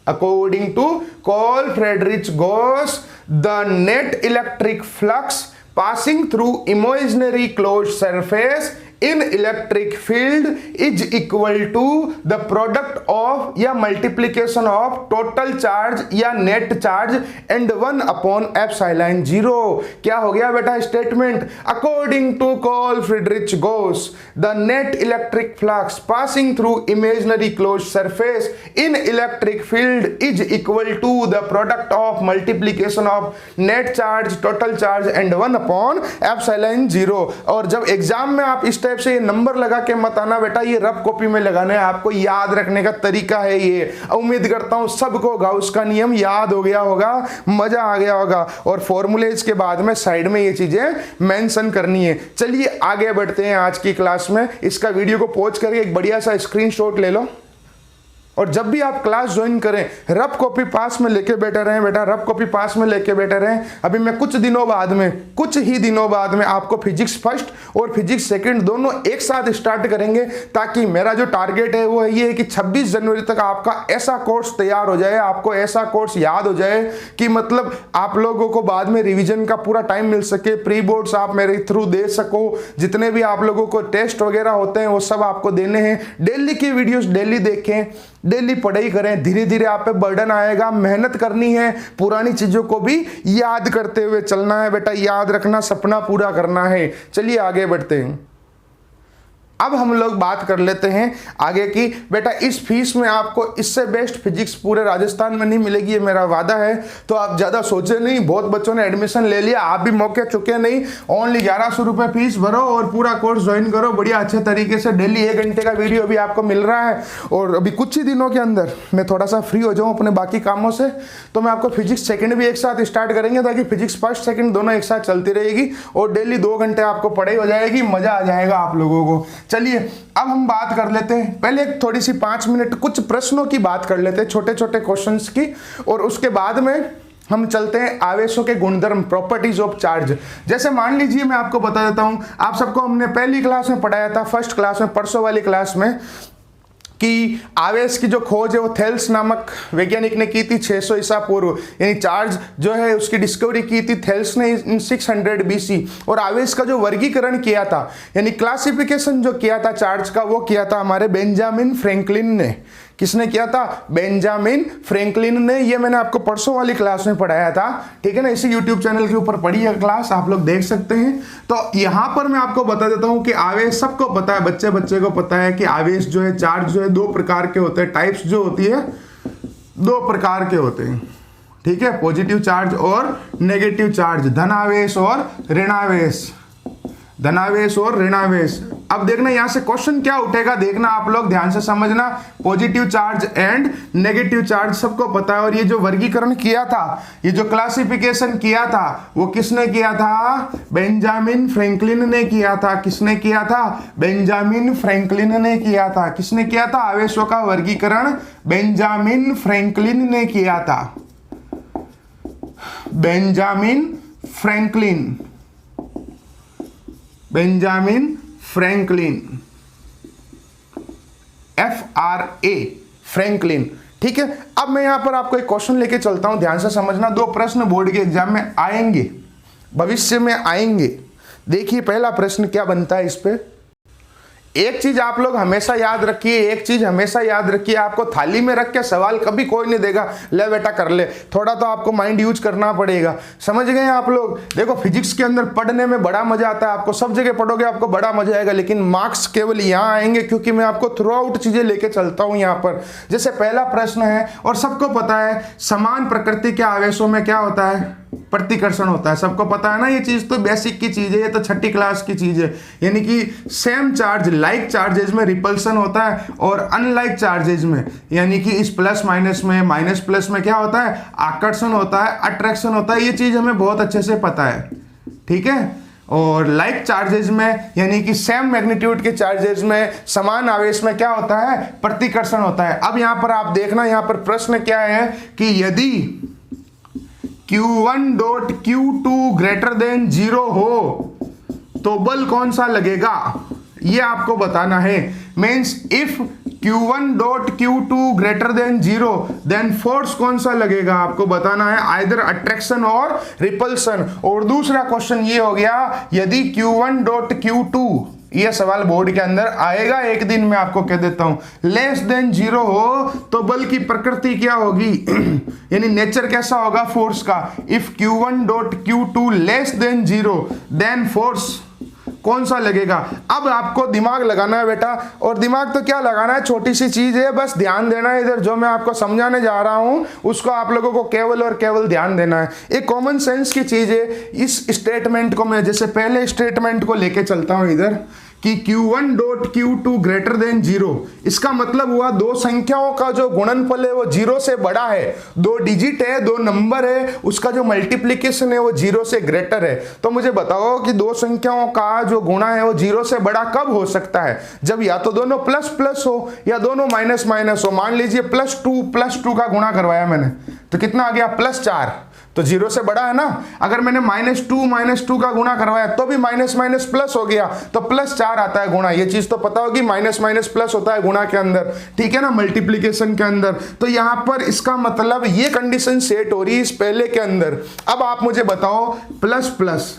according to Cole-Friedrich Gauss, the net electric flux passing through imaginary closed surface in electric field is equal to the product of या multiplication of total charge या net charge and 1/ε0। क्या हो गया बेटा statement? According to Cole-Friedrich Gauss, the net electric flux passing through imaginary closed surface in electric field is equal to the product of multiplication of net charge, total charge and 1/ε0। और जब exam में आप इस से number लगा के मत आना बेटा, ये रफ कॉपी में लगाना है, आपको याद रखने का तरीका है ये। उम्मीद करता हूं सबको गाउस का नियम याद हो गया होगा, मजा आ गया होगा। और फॉर्मूलेज के बाद में साइड में ये चीजें मेंशन करनी है। चलिए आगे बढ़ते हैं आज की क्लास में। इसका वीडियो को पॉज करके एक बढ़िया सा स्क्रीनशॉट ले लो, और जब भी आप क्लास ज्वाइन करें रफ कॉपी पास में लेके बैठे रहें बेटा, रफ कॉपी पास में लेके बैठे रहें। अभी मैं कुछ ही दिनों बाद में आपको फिजिक्स फर्स्ट और फिजिक्स सेकंड दोनों एक साथ स्टार्ट करेंगे, ताकि मेरा जो टारगेट है वो ये है कि 26 जनवरी तक आपका ऐसा कोर्स तैयार हो जाए, आपको ऐसा कोर्स याद हो जाए कि मतलब आप लोगों को बाद में रिविजन का पूरा टाइम मिल सके, प्री बोर्ड्स आप मेरे थ्रू दे सको, जितने भी आप लोगों को टेस्ट वगैरह होते हैं वो सब आपको देने हैं। डेली की वीडियोस डेली देखें, डेली पढ़ाई करें, धीरे धीरे आप पे बर्डन आएगा, मेहनत करनी है, पुरानी चीजों को भी याद करते हुए चलना है बेटा, याद रखना, सपना पूरा करना है। चलिए आगे बढ़ते हैं। अब हम लोग बात कर लेते हैं आगे की। बेटा इस फीस में आपको इससे बेस्ट फिजिक्स पूरे राजस्थान में नहीं मिलेगी, ये मेरा वादा है। तो आप ज़्यादा सोचे नहीं, बहुत बच्चों ने एडमिशन ले लिया, आप भी मौके चुके नहीं। ओनली 1100 रुपये फीस भरो और पूरा कोर्स ज्वाइन करो बढ़िया अच्छे तरीके से। डेली 1 घंटे का वीडियो भी आपको मिल रहा है। और अभी कुछ ही दिनों के अंदर मैं थोड़ा सा फ्री हो जाऊँ अपने बाकी कामों से, तो मैं आपको फिजिक्स सेकेंड भी एक साथ स्टार्ट करेंगे, ताकि फिजिक्स फर्स्ट सेकेंड दोनों एक साथ चलती रहेगी और डेली 2 घंटे आपको पढ़ाई हो जाएगी, मजा आ जाएगा आप लोगों को। चलिए अब हम बात कर लेते हैं, पहले एक थोड़ी सी 5 मिनट कुछ प्रश्नों की बात कर लेते हैं, छोटे छोटे क्वेश्चंस की, और उसके बाद में हम चलते हैं आवेशों के गुणधर्म, प्रॉपर्टीज ऑफ चार्ज। जैसे मान लीजिए मैं आपको बता देता हूं, आप सबको हमने पहली क्लास में पढ़ाया था, फर्स्ट क्लास में, परसों वाली क्लास में, कि आवेश की जो खोज है वो थेल्स नामक वैज्ञानिक ने की थी 600 ईसा पूर्व, यानी चार्ज जो है उसकी डिस्कवरी की थी थेल्स ने इन 600 बीसी। और आवेश का जो वर्गीकरण किया था, यानी क्लासिफिकेशन जो किया था चार्ज का, वो किया था हमारे बेंजामिन फ्रैंकलिन ने। किसने किया था? बेंजामिन फ्रैंकलिन ने। ये मैंने आपको परसों वाली क्लास में पढ़ाया था, ठीक है ना, इसी यूट्यूब चैनल के ऊपर पढ़ी है क्लास, आप लोग देख सकते हैं। तो यहां पर मैं आपको बता देता हूं कि आवेश सबको पता है, बच्चे बच्चे को पता है कि आवेश जो है, चार्ज जो है 2 प्रकार के होते हैं, टाइप्स जो होती है 2 प्रकार के होते हैं, ठीक है, पॉजिटिव चार्ज और नेगेटिव चार्ज, धनावेश और ऋणावेश, धनावेश और ऋणावेश। अब देखना यहां से क्वेश्चन क्या उठेगा, देखना आप लोग ध्यान से समझना। Positive charge and negative charge सबको पता है। और ये जो वर्गीकरण किया था, ये जो क्लासिफिकेशन किया था, वो किसने किया था? बेंजामिन फ्रैंकलिन ने किया था। किसने किया था? बेंजामिन फ्रैंकलिन ने किया था। किसने किया था? आवेशों का वर्गीकरण बेंजामिन फ्रैंकलिन ने किया था। Benjamin Franklin, Benjamin Franklin, FRA, Franklin, ठीक है। अब मैं यहां पर आपको एक क्वेश्चन लेके चलता हूं, ध्यान से समझना। 2 प्रश्न बोर्ड के एग्जाम में आएंगे, भविष्य में आएंगे। देखिए पहला प्रश्न क्या बनता है इस पे। एक चीज आप लोग हमेशा याद रखिए, एक चीज हमेशा याद रखिए, आपको थाली में रख के सवाल कभी कोई नहीं देगा, ले बेटा कर ले, थोड़ा तो आपको माइंड यूज करना पड़ेगा। समझ गए आप लोग? देखो फिजिक्स के अंदर पढ़ने में बड़ा मजा आता है, आपको सब जगह पढ़ोगे आपको बड़ा मजा आएगा, लेकिन मार्क्स केवल यहाँ आएंगे क्योंकि मैं आपको थ्रू आउट चीजें लेके चलता हूँ यहाँ पर। जैसे पहला प्रश्न है, और सबको पता है समान प्रकृति के आवेशों में क्या होता है? प्रतिकर्षण होता है। सबको पता है ना, ये चीज तो बेसिक की चीज है, ये तो 6ठी क्लास की चीज है। यानी कि सेम चार्ज लाइक चार्जेज में रिपल्सन होता है, और अनलाइक चार्जेज में, यानी कि इस प्लस माइनस में, माइनस प्लस में क्या होता है? आकर्षण होता है, अट्रैक्शन होता है। ये चीज हमें बहुत अच्छे से पता है, ठीक है। और लाइक चार्जेज में, यानी कि सेम मैग्नीट्यूड के चार्जेज में, समान आवेश में क्या होता है? प्रतिकर्षण होता है। अब यहां पर आप देखना, यहां पर प्रश्न क्या है कि यदि Q1 dot Q2 greater than 0 हो तो बल कौन सा लगेगा, ये आपको बताना है। Means if Q1 dot Q2 greater than 0 then force कौन सा लगेगा, आपको बताना है, आइदर अट्रैक्शन और रिपल्सन। और दूसरा क्वेश्चन ये हो गया, यदि Q1 डॉट Q2, ये सवाल बोर्ड के अंदर आएगा एक दिन, मैं आपको कह देता हूं, लेस देन 0 हो तो बल की प्रकृति क्या होगी यानी नेचर कैसा होगा फोर्स का। If Q1 dot Q2 less than 0 then force कौन सा लगेगा। अब आपको दिमाग लगाना है बेटा, और दिमाग तो क्या लगाना है, छोटी सी चीज है, बस ध्यान देना है इधर। जो मैं आपको समझाने जा रहा हूं उसको आप लोगों को केवल और केवल ध्यान देना है। एक कॉमन सेंस की चीज है। इस स्टेटमेंट को मैं जैसे पहले स्टेटमेंट को लेके चलता हूं इधर, कि Q1 dot Q2 greater than 0, इसका मतलब हुआ 2 संख्याओं का जो गुणनफल है वो 0 से बड़ा है, 2 डिजिट है, 2 नंबर है, उसका जो मल्टीप्लीकेशन है वो 0 से ग्रेटर है। तो मुझे बताओ कि 2 संख्याओं का जो गुणा है वो 0 से बड़ा कब हो सकता है? जब या तो दोनों प्लस प्लस हो या दोनों माइनस माइनस हो। मान लीजिए प्लस टू का गुणा करवाया मैंने, तो कितना आ गया? +4, तो 0 से बड़ा है ना। अगर मैंने -2 का गुणा करवाया तो भी माइनस माइनस प्लस हो गया, तो +4 आता है गुणा। ये चीज तो पता होगी, माइनस माइनस प्लस होता है गुणा के अंदर, ठीक है ना, मल्टीप्लीकेशन के अंदर। तो यहां पर इसका मतलब ये कंडीशन सेट हो रही है इस पहले के अंदर। अब आप मुझे बताओ, प्लस प्लस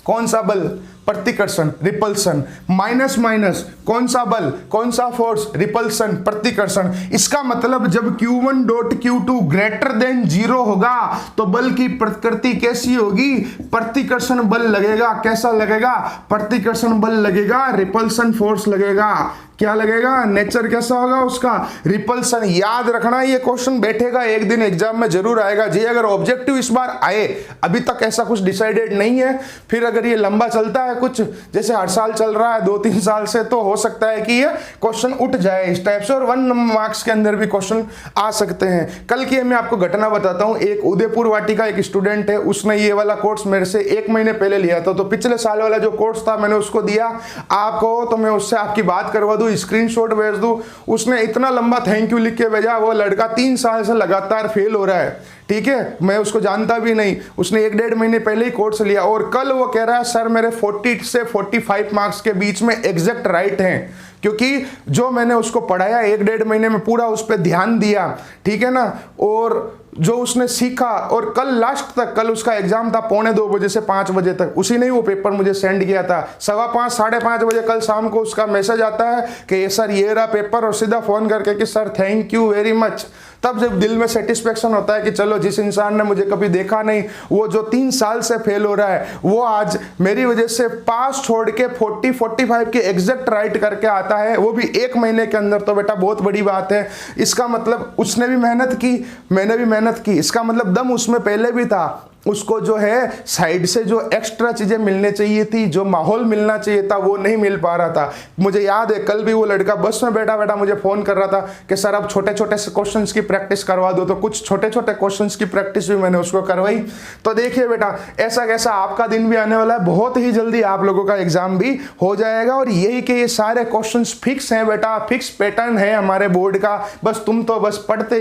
कौन सा बल, प्रतिकर्षण, रिपल्सन। माइनस माइनस कौन सा बल, कौन सा फोर्स, रिपल्सन, प्रतिकर्षण। इसका मतलब जब Q1 dot Q2 greater than 0 होगा तो बल की प्रकृति कैसी होगी, प्रतिकर्षण बल लगेगा। कैसा लगेगा, प्रतिकर्षण बल लगेगा, रिपल्सन फोर्स लगेगा। क्या लगेगा, नेचर कैसा होगा उसका, रिपल्सन। याद रखना ये क्वेश्चन बैठेगा, एक दिन एग्जाम में जरूर आएगा जी। अगर ऑब्जेक्टिव इस बार आए, अभी तक ऐसा कुछ डिसाइडेड नहीं है, फिर अगर ये लंबा चलता है कुछ जैसे हर साल चल रहा है 2-3 साल से, तो हो सकता है कि ये क्वेश्चन उठ जाए इस टाइप से, और 1 मार्क्स के अंदर भी क्वेश्चन आ सकते हैं। कल की मैं आपको घटना बताता हूं। एक उदयपुर वाटी का एक स्टूडेंट है, उसने ये वाला कोर्स मेरे से 1 महीने पहले लिया था। तो पिछले साल वाला जो कोर्स था मैंने उसको दिया आपको, तो मैं उससे आपकी बात करवा दूं, स्क्रीनशॉट भेज दूं। उसने इतना लंबा थैंक यू लिख के भेजा। वो लड़का 3 साल से लगातार फेल हो रहा है, ठीक है, मैं उसको जानता भी नहीं। उसने 1-1.5 महीने पहले ही कोर्स लिया, और कल वो कह रहा है सर मेरे 40 से 45 मार्क्स के बीच में एग्जैक्ट राइट हैं, क्योंकि जो मैंने उसको पढ़ाया 1-1.5 महीने में पूरा उस पर ध्यान दिया, ठीक है ना, और जो उसने सीखा। और कल लास्ट तक, कल उसका एग्जाम था 2:45 बजे से 5 बजे तक, उसी ने वो पेपर मुझे सेंड किया था। 5:15 साढ़े 5 बजे कल शाम को उसका मैसेज आता है कि सर ये रहा पेपर, और सीधा फोन करके कि sir thank you very much. तब जब दिल में सेटिस्फेक्शन होता है कि चलो जिस इंसान ने मुझे कभी देखा नहीं, वो जो 3 साल से फेल हो रहा है, वो आज मेरी वजह से पास छोड़ के 40-45 के एग्जैक्ट राइट करके आता है, वो भी 1 महीने के अंदर। तो बेटा बहुत बड़ी बात है। इसका मतलब उसने भी मेहनत की, मैंने भी मेहनत की, इसका मतलब दम उसमें पहले भी था। उसको जो है साइड से जो एक्स्ट्रा चीजें मिलने चाहिए थी, जो माहौल मिलना चाहिए था, वो नहीं मिल पा रहा था। मुझे याद है कल भी वो लड़का बस में बैठा बैठा मुझे फोन कर रहा था कि सर अब छोटे छोटे क्वेश्चंस की प्रैक्टिस करवा दो। तो कुछ छोटे छोटे क्वेश्चंस की प्रैक्टिस भी मैंने उसको करवाई। तो देखिए बेटा, ऐसा कैसा आपका दिन भी आने वाला है, बहुत ही जल्दी आप लोगों का एग्जाम भी हो जाएगा। और यही कि ये सारे क्वेश्चन फिक्स हैं बेटा, फिक्स पैटर्न है हमारे बोर्ड का। बस तुम तो बस पढ़ते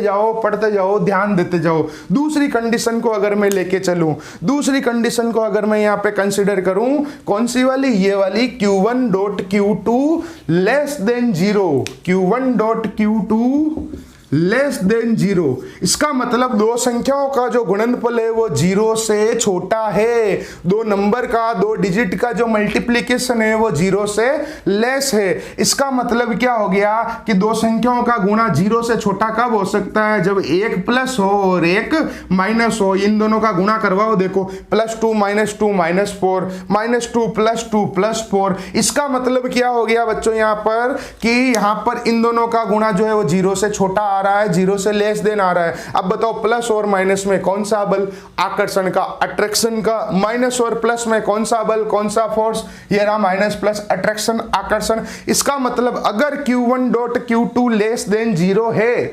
जाओ, ध्यान देते जाओ। दूसरी कंडीशन को अगर मैं लेके दूसरी कंडीशन को अगर मैं यहां पे कंसीडर करूं, कौन सी वाली, ये वाली, Q1 dot Q2 less than 0, Q1 dot Q2 less than 0। इसका मतलब दो संख्याओं का जो गुणनफल है वो 0 से छोटा है। दो नंबर का, 2 डिजिट का जो मल्टीप्लीकेशन है वो 0 से लेस है। इसका मतलब क्या हो गया कि दो संख्याओं का गुणा 0 से छोटा कब हो सकता है, जब एक प्लस हो और एक माइनस हो। इन दोनों का गुणा करवाओ, देखो +2 - 2 -4, -2 + 2 +4। इसका मतलब क्या हो गया बच्चों यहाँ पर कि यहाँ पर इन दोनों का गुणा जो है वो 0 से छोटा आ रहा है, 0 से लेस देन आ रहा है। अब बताओ प्लस और माइनस में कौन सा बल, आकर्षण का, अट्रैक्शन का। माइनस और प्लस में कौन सा बल, कौन सा फोर्स, ये रहा माइनस प्लस, अट्रैक्शन, आकर्षण। इसका मतलब अगर Q1 dot Q2 less than 0 है,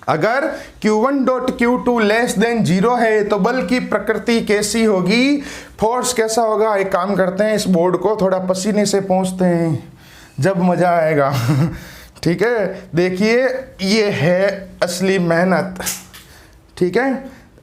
अगर Q1 dot Q2 less than 0 है तो बल की प्रकृति कैसी होगी, फोर्स कैसा होगा। एक काम करते हैं, इस बोर्ड को थोड़ा पसीने से पोंछते हैं, जब मजा आएगा। ठीक है, देखिए ये है असली मेहनत, ठीक है।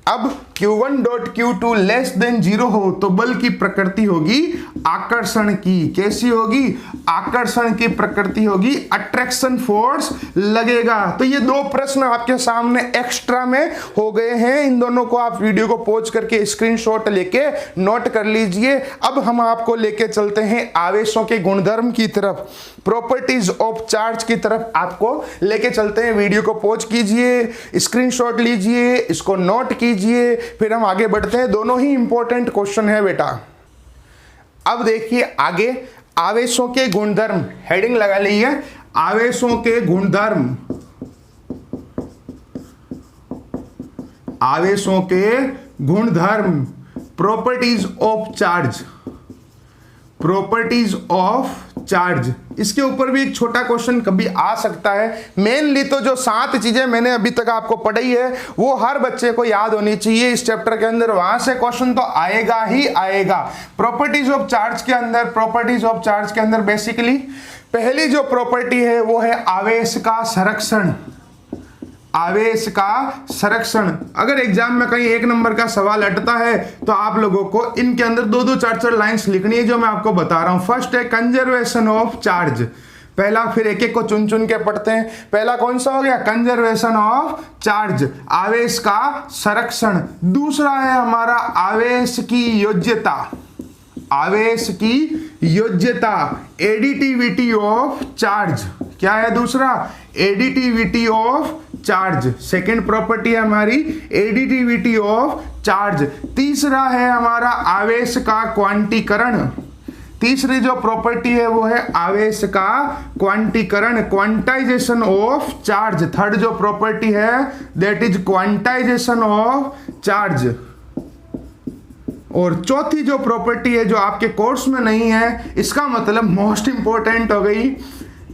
अब Q1 dot Q2 less than 0 हो तो बल की प्रकृति होगी आकर्षण की। कैसी होगी, आकर्षण की प्रकृति होगी, अट्रैक्शन फोर्स लगेगा। तो ये 2 प्रश्न आपके सामने एक्स्ट्रा में हो गए हैं। इन दोनों को आप वीडियो को पॉज करके स्क्रीनशॉट लेके नोट कर लीजिए। अब हम आपको लेके चलते हैं आवेशों के गुणधर्म की तरफ, प्रॉपर्टीज ऑफ चार्ज की तरफ आपको लेके चलते हैं। वीडियो को पॉज कीजिए, स्क्रीनशॉट लीजिए, इसको नोट कीजिए, फिर हम आगे बढ़ते हैं। दोनों ही इंपॉर्टेंट क्वेश्चन है बेटा। अब देखिए आगे, आवेशों के गुणधर्म, हेडिंग लगा लीजिए, आवेशों के गुणधर्म, आवेशों के गुणधर्म, properties of charge, properties of charge. इसके ऊपर भी एक छोटा क्वेश्चन कभी आ सकता है। मेनली तो जो 7 चीजें मैंने अभी तक आपको पढ़ाई है वो हर बच्चे को याद होनी चाहिए इस चैप्टर के अंदर, वहां से क्वेश्चन तो आएगा ही आएगा। प्रॉपर्टीज ऑफ चार्ज के अंदर, प्रॉपर्टीज ऑफ चार्ज के अंदर बेसिकली पहली जो प्रॉपर्टी है वो है आवेश का संरक्षण, आवेश का संरक्षण। अगर एग्जाम में कहीं 1 नंबर का सवाल अटता है तो आप लोगों को इनके अंदर 2-2 4-4 लाइंस लिखनी है जो मैं आपको बता रहा हूं। फर्स्ट है कंजर्वेशन ऑफ चार्ज, पहला, फिर एक एक को चुन चुन के पढ़ते हैं। पहला कौन सा हो गया, कंजर्वेशन ऑफ चार्ज, आवेश का संरक्षण। दूसरा है हमारा आवेश की योज्यता, आवेश की योज्यता, एडिटिविटी ऑफ चार्ज। क्या है दूसरा? Additivity of charge. Second property है हमारी एडिटिविटी ऑफ चार्ज। तीसरा है हमारा आवेश का क्वांटीकरण। तीसरी जो प्रॉपर्टी है वो है आवेश का क्वांटीकरण, क्वांटाइजेशन ऑफ चार्ज। थर्ड जो प्रॉपर्टी है that is quantization of charge. और चौथी जो प्रॉपर्टी है जो आपके कोर्स में नहीं है, इसका मतलब मोस्ट इंपॉर्टेंट हो गई,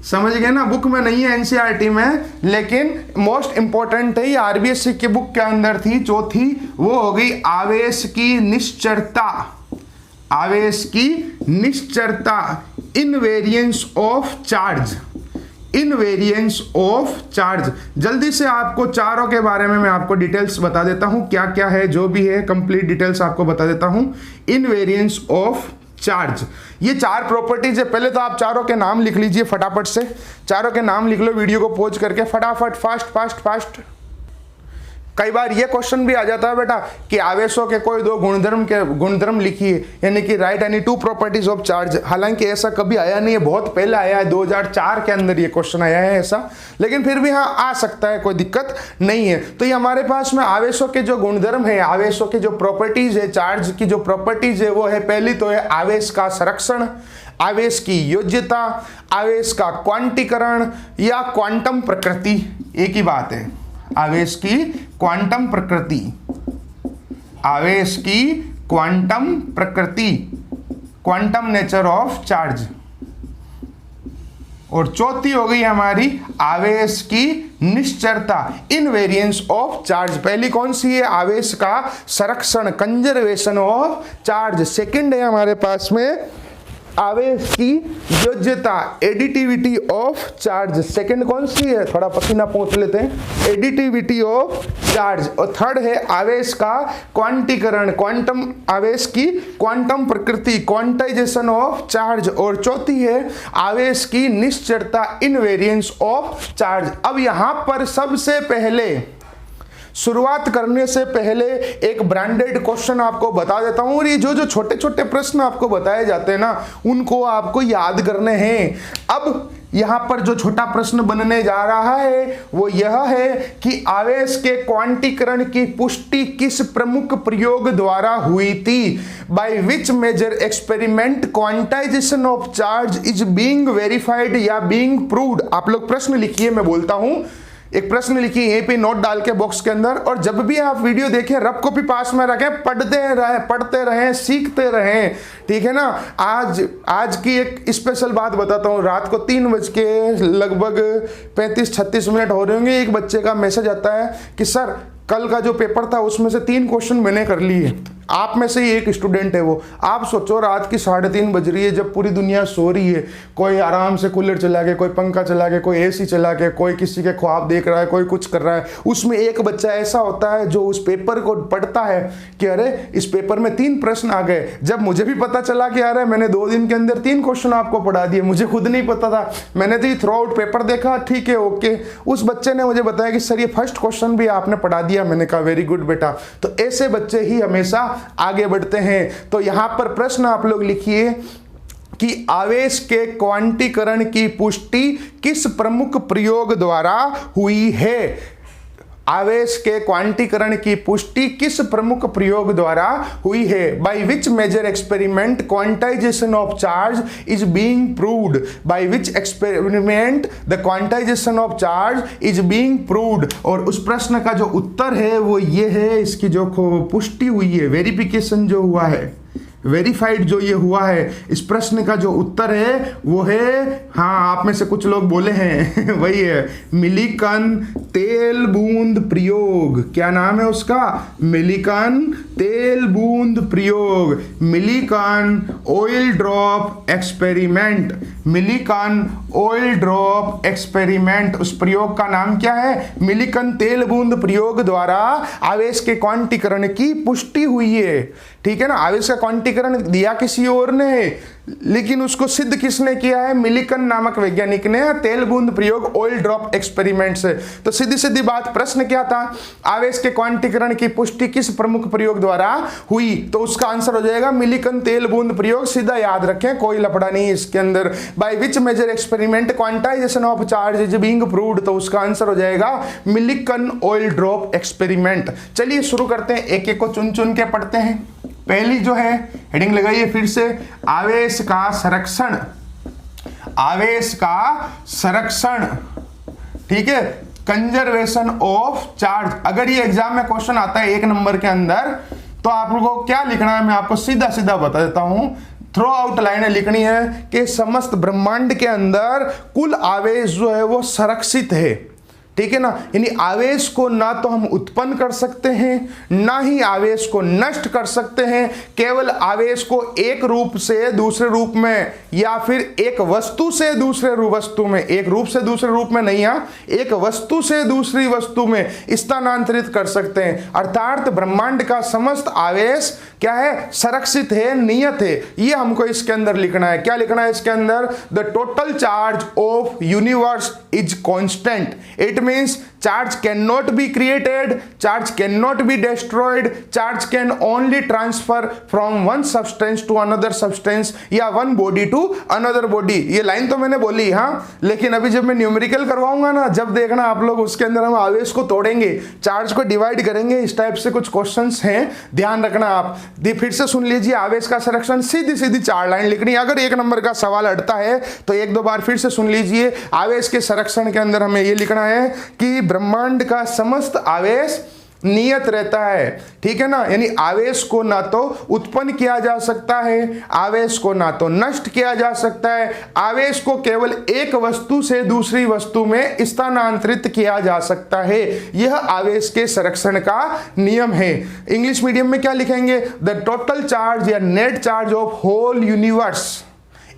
समझ गए ना, बुक में नहीं है एनसीईआरटी में, लेकिन मोस्ट इंपॉर्टेंट है, ये आरबीएससी की बुक के अंदर थी। चौथी वो हो गई आवेश की निश्चरता। आवेश की निश्चरता, invariance of charge. Invariance of charge. जल्दी से आपको चारों के बारे में मैं आपको डिटेल्स बता देता हूं, क्या क्या है, जो भी है कंप्लीट डिटेल्स आपको बता देता हूं। इनवेरियंस ऑफ चार्ज, ये चार प्रॉपर्टीज है। पहले तो आप चारों के नाम लिख लीजिए फटाफट से, चारों के नाम लिख लो वीडियो को पॉज करके फटाफट, फास्ट फास्ट फास्ट। कई बार ये क्वेश्चन भी आ जाता है बेटा कि आवेशों के कोई दो गुणधर्म लिखिए, यानी कि right any two properties of charge. हालांकि ऐसा कभी आया नहीं है, बहुत पहले आया है, 2004 के अंदर ये क्वेश्चन आया है ऐसा, लेकिन फिर भी हाँ आ सकता है, कोई दिक्कत नहीं है। तो ये हमारे पास में आवेशों के जो गुणधर्म है, आवेशों की जो प्रॉपर्टीज है, चार्ज की जो प्रॉपर्टीज है वो है, पहली तो है आवेश का संरक्षण, आवेश की योज्यता, आवेश का क्वांटीकरण या क्वांटम प्रकृति। एक ही बात है, आवेश की क्वांटम प्रकृति, आवेश की क्वांटम प्रकृति, क्वांटम नेचर ऑफ चार्ज। और चौथी हो गई हमारी आवेश की निश्चरता, इनवेरियंस ऑफ चार्ज। पहली कौन सी है? आवेश का संरक्षण, कंजर्वेशन ऑफ चार्ज। सेकंड है हमारे पास में आवेश की योज्यता, एडिटिविटी ऑफ चार्ज। सेकंड कौन सी है? थोड़ा पसीना पोंछ लेते हैं, एडिटिविटी ऑफ चार्ज। और थर्ड है आवेश का क्वांटीकरण, क्वांटम, आवेश की क्वांटम प्रकृति, क्वांटाइजेशन ऑफ चार्ज। और चौथी है आवेश की निश्चरता, इनवेरियंस ऑफ चार्ज। अब यहां पर सबसे पहले शुरुआत करने से पहले एक ब्रांडेड क्वेश्चन आपको बता देता हूं, और ये जो जो छोटे छोटे प्रश्न आपको बताए जाते हैं ना, उनको आपको याद करने हैं। अब यहां पर जो छोटा प्रश्न बनने जा रहा है वो यह है कि आवेश के क्वांटीकरण की पुष्टि किस प्रमुख प्रयोग द्वारा हुई थी? By which major experiment quantization of charge is being verified या बीइंग प्रूव्ड? आप लोग प्रश्न लिखिए, मैं बोलता हूं, एक प्रश्न लिखिए यहीं पे नोट डाल के बॉक्स के अंदर, और जब भी आप वीडियो देखें रफ कॉपी पास में रखें, पढ़ते रहें, सीखते रहें, ठीक है ना। आज की एक स्पेशल बात बताता हूँ। रात को 3 बज के लगभग 35-36 मिनट हो रहे होंगे, एक बच्चे का मैसेज आता है कि सर कल का जो पेपर था उसमें से 3 क्वेश्चन मैंने कर लिए। आप में से ही एक स्टूडेंट है वो। आप सोचो रात की 3:30 बज रही है, जब पूरी दुनिया सो रही है, कोई आराम से कूलर चला के, कोई पंखा चला के, कोई एसी चला के, कोई किसी के ख्वाब देख रहा है, कोई कुछ कर रहा है, उसमें एक बच्चा ऐसा होता है जो उस पेपर को पढ़ता है कि अरे इस पेपर में 3 प्रश्न आ गए। जब मुझे भी पता चला कि अरे मैंने 2 दिन के अंदर 3 क्वेश्चन आपको पढ़ा दिए, मुझे खुद नहीं पता था, मैंने तो थ्रू आउट पेपर देखा, ठीक है ओके। उस बच्चे ने मुझे बताया कि सर ये फर्स्ट क्वेश्चन भी आपने पढ़ा दिया। मैंने कहा वेरी गुड बेटा। तो ऐसे बच्चे ही हमेशा आगे बढ़ते हैं। तो यहां पर प्रश्न आप लोग लिखिए कि आवेश के क्वांटीकरण की पुष्टि किस प्रमुख प्रयोग द्वारा हुई है? आवेश के क्वांटीकरण की पुष्टि किस प्रमुख प्रयोग द्वारा हुई है? By which major experiment quantization of charge is being proved? By which experiment the quantization of charge is being proved? और उस प्रश्न का जो उत्तर है वो ये है, इसकी जो पुष्टि हुई है, वेरिफिकेशन जो हुआ है, वेरीफाइड जो ये हुआ है, इस प्रश्न का जो उत्तर है वो है, हाँ आप में से कुछ लोग बोले हैं वही है, मिलिकन तेल बूंद प्रयोग। क्या नाम है उसका? मिलिकन तेल बूंद प्रयोग, Millikan oil drop experiment, Millikan oil drop experiment. उस प्रयोग का नाम क्या है? मिलिकन तेल बूंद प्रयोग द्वारा आवेश के क्वांटीकरण की पुष्टि हुई है, ठीक है ना। आवेश का क्वांटीकरण दिया किसी और ने है, लेकिन उसको सिद्ध किसने किया है? मिलिकन नामक वैज्ञानिक ने तेल बूंद प्रयोग, ऑयल ड्रॉप एक्सपेरिमेंट से। तो सीधी सीधी बात, प्रश्न क्या था? आवेश के क्वांटीकरण की पुष्टि किस प्रमुख प्रयोग द्वारा हुई? तो उसका आंसर हो जाएगा मिलिकन तेल बूंद प्रयोग। सीधा याद रखें, कोई लफड़ा नहीं इसके अंदर। By which major experiment quantization of charge is being proved? तो उसका आंसर हो जाएगा मिलिकन ऑयल ड्रॉप एक्सपेरिमेंट। चलिए शुरू करते हैं, एक एक को चुन चुन के पढ़ते हैं। पहली जो है हेडिंग लगाइए फिर से, आवेश का संरक्षण। आवेश का संरक्षण, ठीक है, कंजर्वेशन ऑफ चार्ज। अगर ये एग्जाम में क्वेश्चन आता है 1 नंबर के अंदर, तो आप लोगों को क्या लिखना है मैं आपको सीधा सीधा बता देता हूं। थ्रो आउट लाइनें लिखनी है कि समस्त ब्रह्मांड के अंदर कुल आवेश जो है वो संरक्षित है, ठीक है ना। यानी आवेश को ना तो हम उत्पन्न कर सकते हैं, ना ही आवेश को नष्ट कर सकते हैं। केवल आवेश को एक रूप से दूसरे रूप में, या फिर एक वस्तु से दूसरे वस्तु में, एक रूप से दूसरे रूप में नहीं, एक वस्तु से दूसरी वस्तु में स्थानांतरित कर सकते हैं। अर्थात ब्रह्मांड का समस्त आवेश क्या है? संरक्षित है, नियत है। ये हमको इसके अंदर लिखना है। क्या लिखना है इसके अंदर? The total charge of universe is constant. It means charge cannot be created, charge cannot be destroyed, charge can only transfer from one substance to another substance या one body to another body। ये line तो मैंने बोली, हाँ, लेकिन अभी जब मैं न्यूमेरिकल करवाऊंगा ना, जब देखना आप लोग, उसके अंदर हम आवेश को तोड़ेंगे, चार्ज को डिवाइड करेंगे। इस टाइप से कुछ क्वेश्चंस हैं, ध्यान रखना आप। फिर से सुन लीजिए, आवेश का संरक्षण, सीधी सीधी 4 लाइन लिखनी है। अगर 1 नंबर का सवाल अटता है तो 1-2 बार फिर से सुन लीजिए। आवेश के संरक्षण के अंदर हमें ये लिखना है कि ब्रह्मांड का समस्त आवेश नियत रहता है, ठीक है ना। यानी आवेश को ना तो उत्पन्न किया जा सकता है, आवेश को ना तो नष्ट किया जा सकता है, आवेश को केवल एक वस्तु से दूसरी वस्तु में स्थानांतरित किया जा सकता है। यह आवेश के संरक्षण का नियम है। इंग्लिश मीडियम में क्या लिखेंगे? द टोटल चार्ज या net charge of whole universe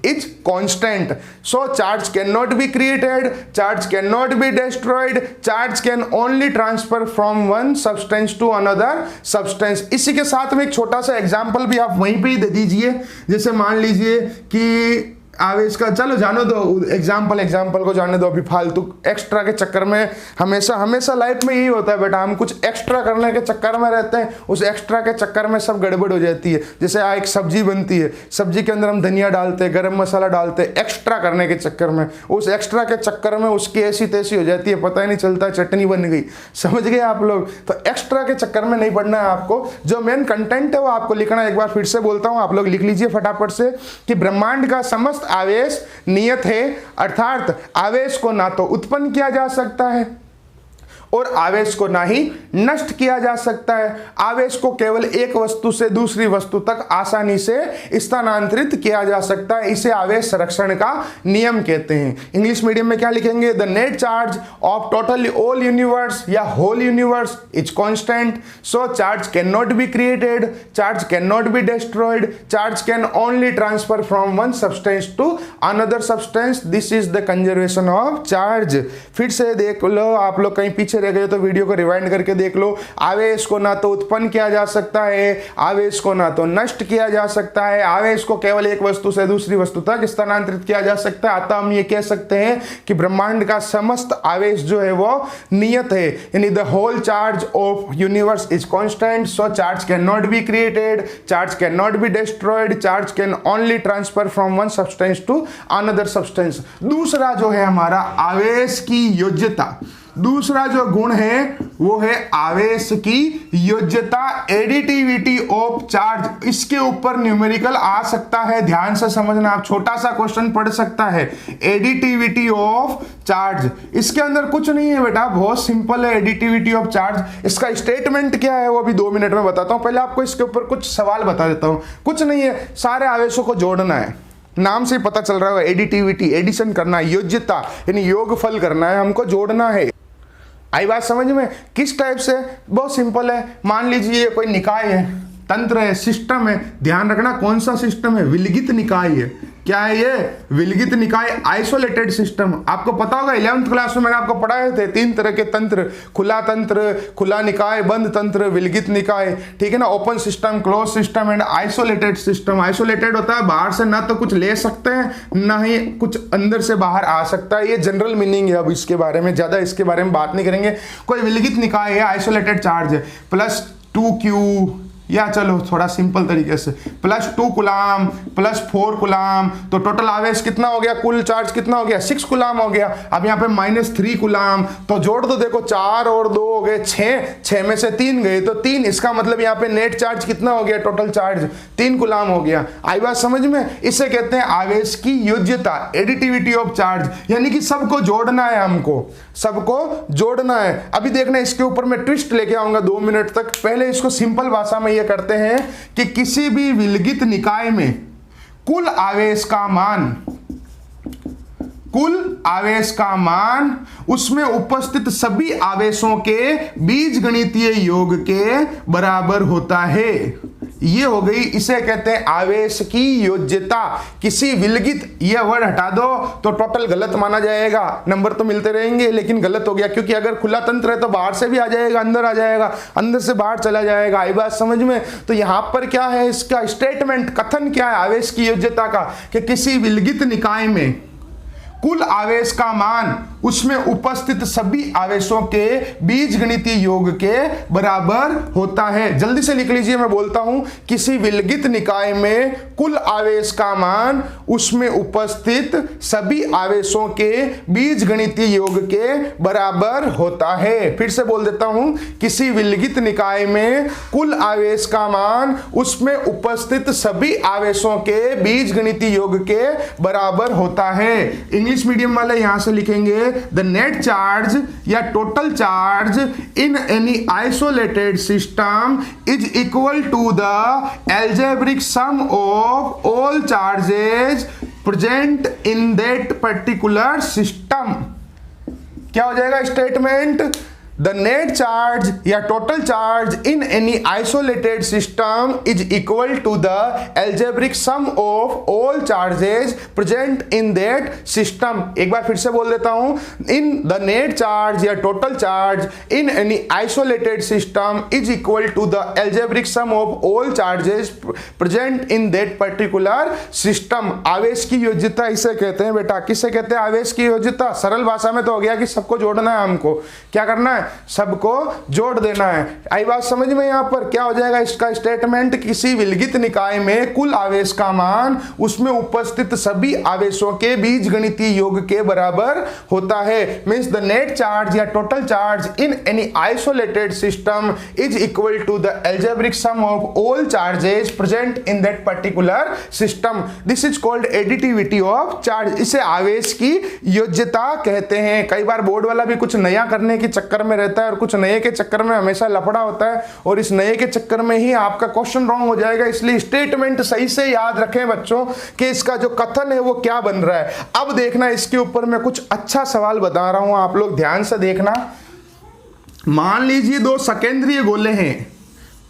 is constant, so charge cannot be created, charge cannot be destroyed, charge can only transfer from one substance to another substance। इसी के साथ में एक छोटा सा एग्जांपल भी आप वहीं पे ही दे दीजिए। जैसे मान लीजिए कि आवेश का, चलो जाने दो एग्जाम्पल को जाने दो, अभी फालतू एक्स्ट्रा के चक्कर में हमेशा लाइफ में यही होता है बेटा, हम कुछ एक्स्ट्रा करने के चक्कर में रहते हैं, उस एक्स्ट्रा के चक्कर में सब गड़बड़ हो जाती है। जैसे एक सब्जी बनती है, सब्जी के अंदर हम धनिया डालते हैं, गरम मसाला डालते हैं, एक्स्ट्रा करने के चक्कर में, उस एक्स्ट्रा के चक्कर में उसकी ऐसी तैसी हो जाती है, पता ही नहीं चलता, चटनी बन गई। समझ गए आप लोग? तो एक्स्ट्रा के चक्कर में नहीं पड़ना है आपको, जो मेन कंटेंट है वो आपको लिखना है। एक बार फिर से बोलता हूं, आप लोग लिख लीजिए फटाफट से कि ब्रह्मांड का समस्त आवेश नियत है, अर्थात आवेश को ना तो उत्पन्न किया जा सकता है और आवेश को ना ही नष्ट किया जा सकता है। आवेश को केवल एक वस्तु से दूसरी वस्तु तक आसानी से स्थानांतरित किया जा सकता है। इसे आवेश संरक्षण का नियम कहते हैं। इंग्लिश मीडियम में क्या लिखेंगे? The net charge of total all universe या whole universe is constant, so charge can not be created, charge can not be destroyed, charge can only transfer from one substance to another substance. This is the conservation of charge. फिर से देख लो, आप लोग कहीं पीछे रह गए तो वीडियो को रिवाइंड करके देख लो। आवेश को ना तो उत्पन्न किया जा सकता है, आवेश को ना तो नष्ट किया जा सकता है, आवेश को केवल एक वस्तु से दूसरी वस्तु तक स्थानांतरित किया जा सकता है। अतः हम ये कह सकते हैं कि ब्रह्मांड का समस्त आवेश जो है वो नियत है। यानी the whole charge of universe is constant, so charge can not be created, charge can not be destroyed, charge can only transfer from one substance to another substance. दूसरा जो है हमारा आवेश की योज्यता, दूसरा जो गुण है वो है आवेश की योज्यता, एडिटिविटी ऑफ चार्ज। इसके ऊपर न्यूमेरिकल आ सकता है, ध्यान से समझना, आप छोटा सा क्वेश्चन पढ़ सकता है। एडिटिविटी ऑफ चार्ज, इसके अंदर कुछ नहीं है बेटा, बहुत सिंपल है एडिटिविटी ऑफ चार्ज। इसका स्टेटमेंट क्या है वो भी 2 मिनट में बताता हूं। पहले आपको इसके ऊपर कुछ सवाल बता देता हूं। कुछ नहीं है, सारे आवेशों को जोड़ना है, नाम से पता चल रहा है। एडिटिविटी, एडिशन करना है, योज्यता यानी योगफल करना है, हमको जोड़ना है। आई बात समझ में? किस टाइप से? बहुत सिंपल है। मान लीजिए कोई निकाय है, तंत्र है, सिस्टम है। ध्यान रखना कौन सा सिस्टम है, विलगित निकाय है। क्या है ये, विलगित निकाय, आइसोलेटेड सिस्टम। आपको पता होगा 11th क्लास में मैंने आपको पढ़ाए थे 3 तरह के तंत्र, खुला निकाय, बंद तंत्र, विलगित निकाय, ठीक है ना। Open system, close system and isolated system. Isolated होता है बाहर से ना तो कुछ ले सकते हैं ना ही कुछ अंदर से बाहर आ सकता है। ये जनरल मीनिंग है, अब इसके बारे में ज्यादा इसके बारे में बात नहीं करेंगे। कोई विलगित निकाय है, आइसोलेटेड चार्ज है, +2q, या चलो थोड़ा सिंपल तरीके से +2 कूलाम +4 कूलाम, तो टोटल आवेश कितना हो गया, कुल चार्ज कितना हो गया, 6 कूलाम हो गया। अब यहाँ पे -3 कूलाम, तो जोड़ दो, देखो 4 और 2 हो गए 6 में से 3 गए तो 3, इसका मतलब यहाँ पे नेट चार्ज कितना हो गया, टोटल चार्ज 3 कूलाम हो गया। आई बात समझ में। इसे कहते हैं आवेश की योज्यता, एडिटिविटी ऑफ चार्ज, यानी कि सबको जोड़ना है, हमको सबको जोड़ना है। अभी देखना इसके ऊपर मैं ट्विस्ट लेके आऊंगा 2 मिनट तक। पहले इसको सिंपल भाषा में ये करते हैं कि किसी भी विलगित निकाय में कुल आवेश का मान उसमें उपस्थित सभी आवेशों के बीजगणितीय योग के बराबर होता है। ये हो गई, इसे कहते हैं आवेश की योज्यता। किसी विलगित, ये वर्ड हटा दो तो टोटल गलत माना जाएगा, नंबर तो मिलते रहेंगे लेकिन गलत हो गया, क्योंकि अगर खुला तंत्र है तो बाहर से भी आ जाएगा, अंदर आ जाएगा, अंदर से बाहर चला जाएगा। आई बात समझ में। तो यहां पर क्या है, इसका स्टेटमेंट, कथन क्या है आवेश की योज्यता का, कि किसी विलगित निकाय में कुल आवेश का मान उसमें उपस्थित सभी आवेशों के बीजगणितीय योग के बराबर होता है। जल्दी से लिख लीजिए, मैं बोलता हूं, किसी विलगित निकाय में कुल आवेश का मान उसमें उपस्थित सभी आवेशों के बीजगणितीय योग के बराबर होता है। फिर से बोल देता हूं, किसी विलगित निकाय में कुल आवेश का मान उसमें उपस्थित सभी आवेशों के बीजगणितीय योग के बराबर होता है। इंग्लिश मीडियम वाले यहां से लिखेंगे, द नेट चार्ज या total charge in any isolated system is equal to the algebraic sum of all charges present in that particular system. क्या हो जाएगा स्टेटमेंट, The net charge या total charge in any isolated system is equal to the algebraic sum of all charges present in that system। एक बार फिर से बोल देता हूं, in the net charge या total charge in any isolated system is equal to the algebraic sum of all charges present in that particular system। आवेश की योज्यता इसे कहते हैं बेटा, किसे कहते हैं आवेश की योज्यता। सरल भाषा में तो हो गया कि सबको जोड़ना है, हमको क्या करना है, सबको जोड़ देना है। आई बात समझ में। यहां पर क्या हो जाएगा इसका स्टेटमेंट, किसी विलगित निकाय में कुल आवेश का मान उसमें उपस्थित सभी आवेशों के बीजगणितीय योग के बराबर होता है। मींस द नेट चार्ज या total charge in any isolated system is equal to the algebraic sum of all charges present in that particular system. This is called additivity of charge. इसे आवेश की योज्यता कहते हैं। कई बार बोर्ड वाला भी कुछ नया करने के चक्कर में रहता है और कुछ नए के चक्कर में हमेशा लफड़ा होता है, और इस नए के चक्कर में ही आपका क्वेश्चन रॉन्ग हो जाएगा। इसलिए स्टेटमेंट सही से याद रखें बच्चों कि इसका जो कथन है वो क्या बन रहा है। अब देखना, इसके ऊपर मैं कुछ अच्छा सवाल बता रहा हूं, आप लोग ध्यान से देखना। मान लीजिए 2 सकेंद्रीय गोले हैं,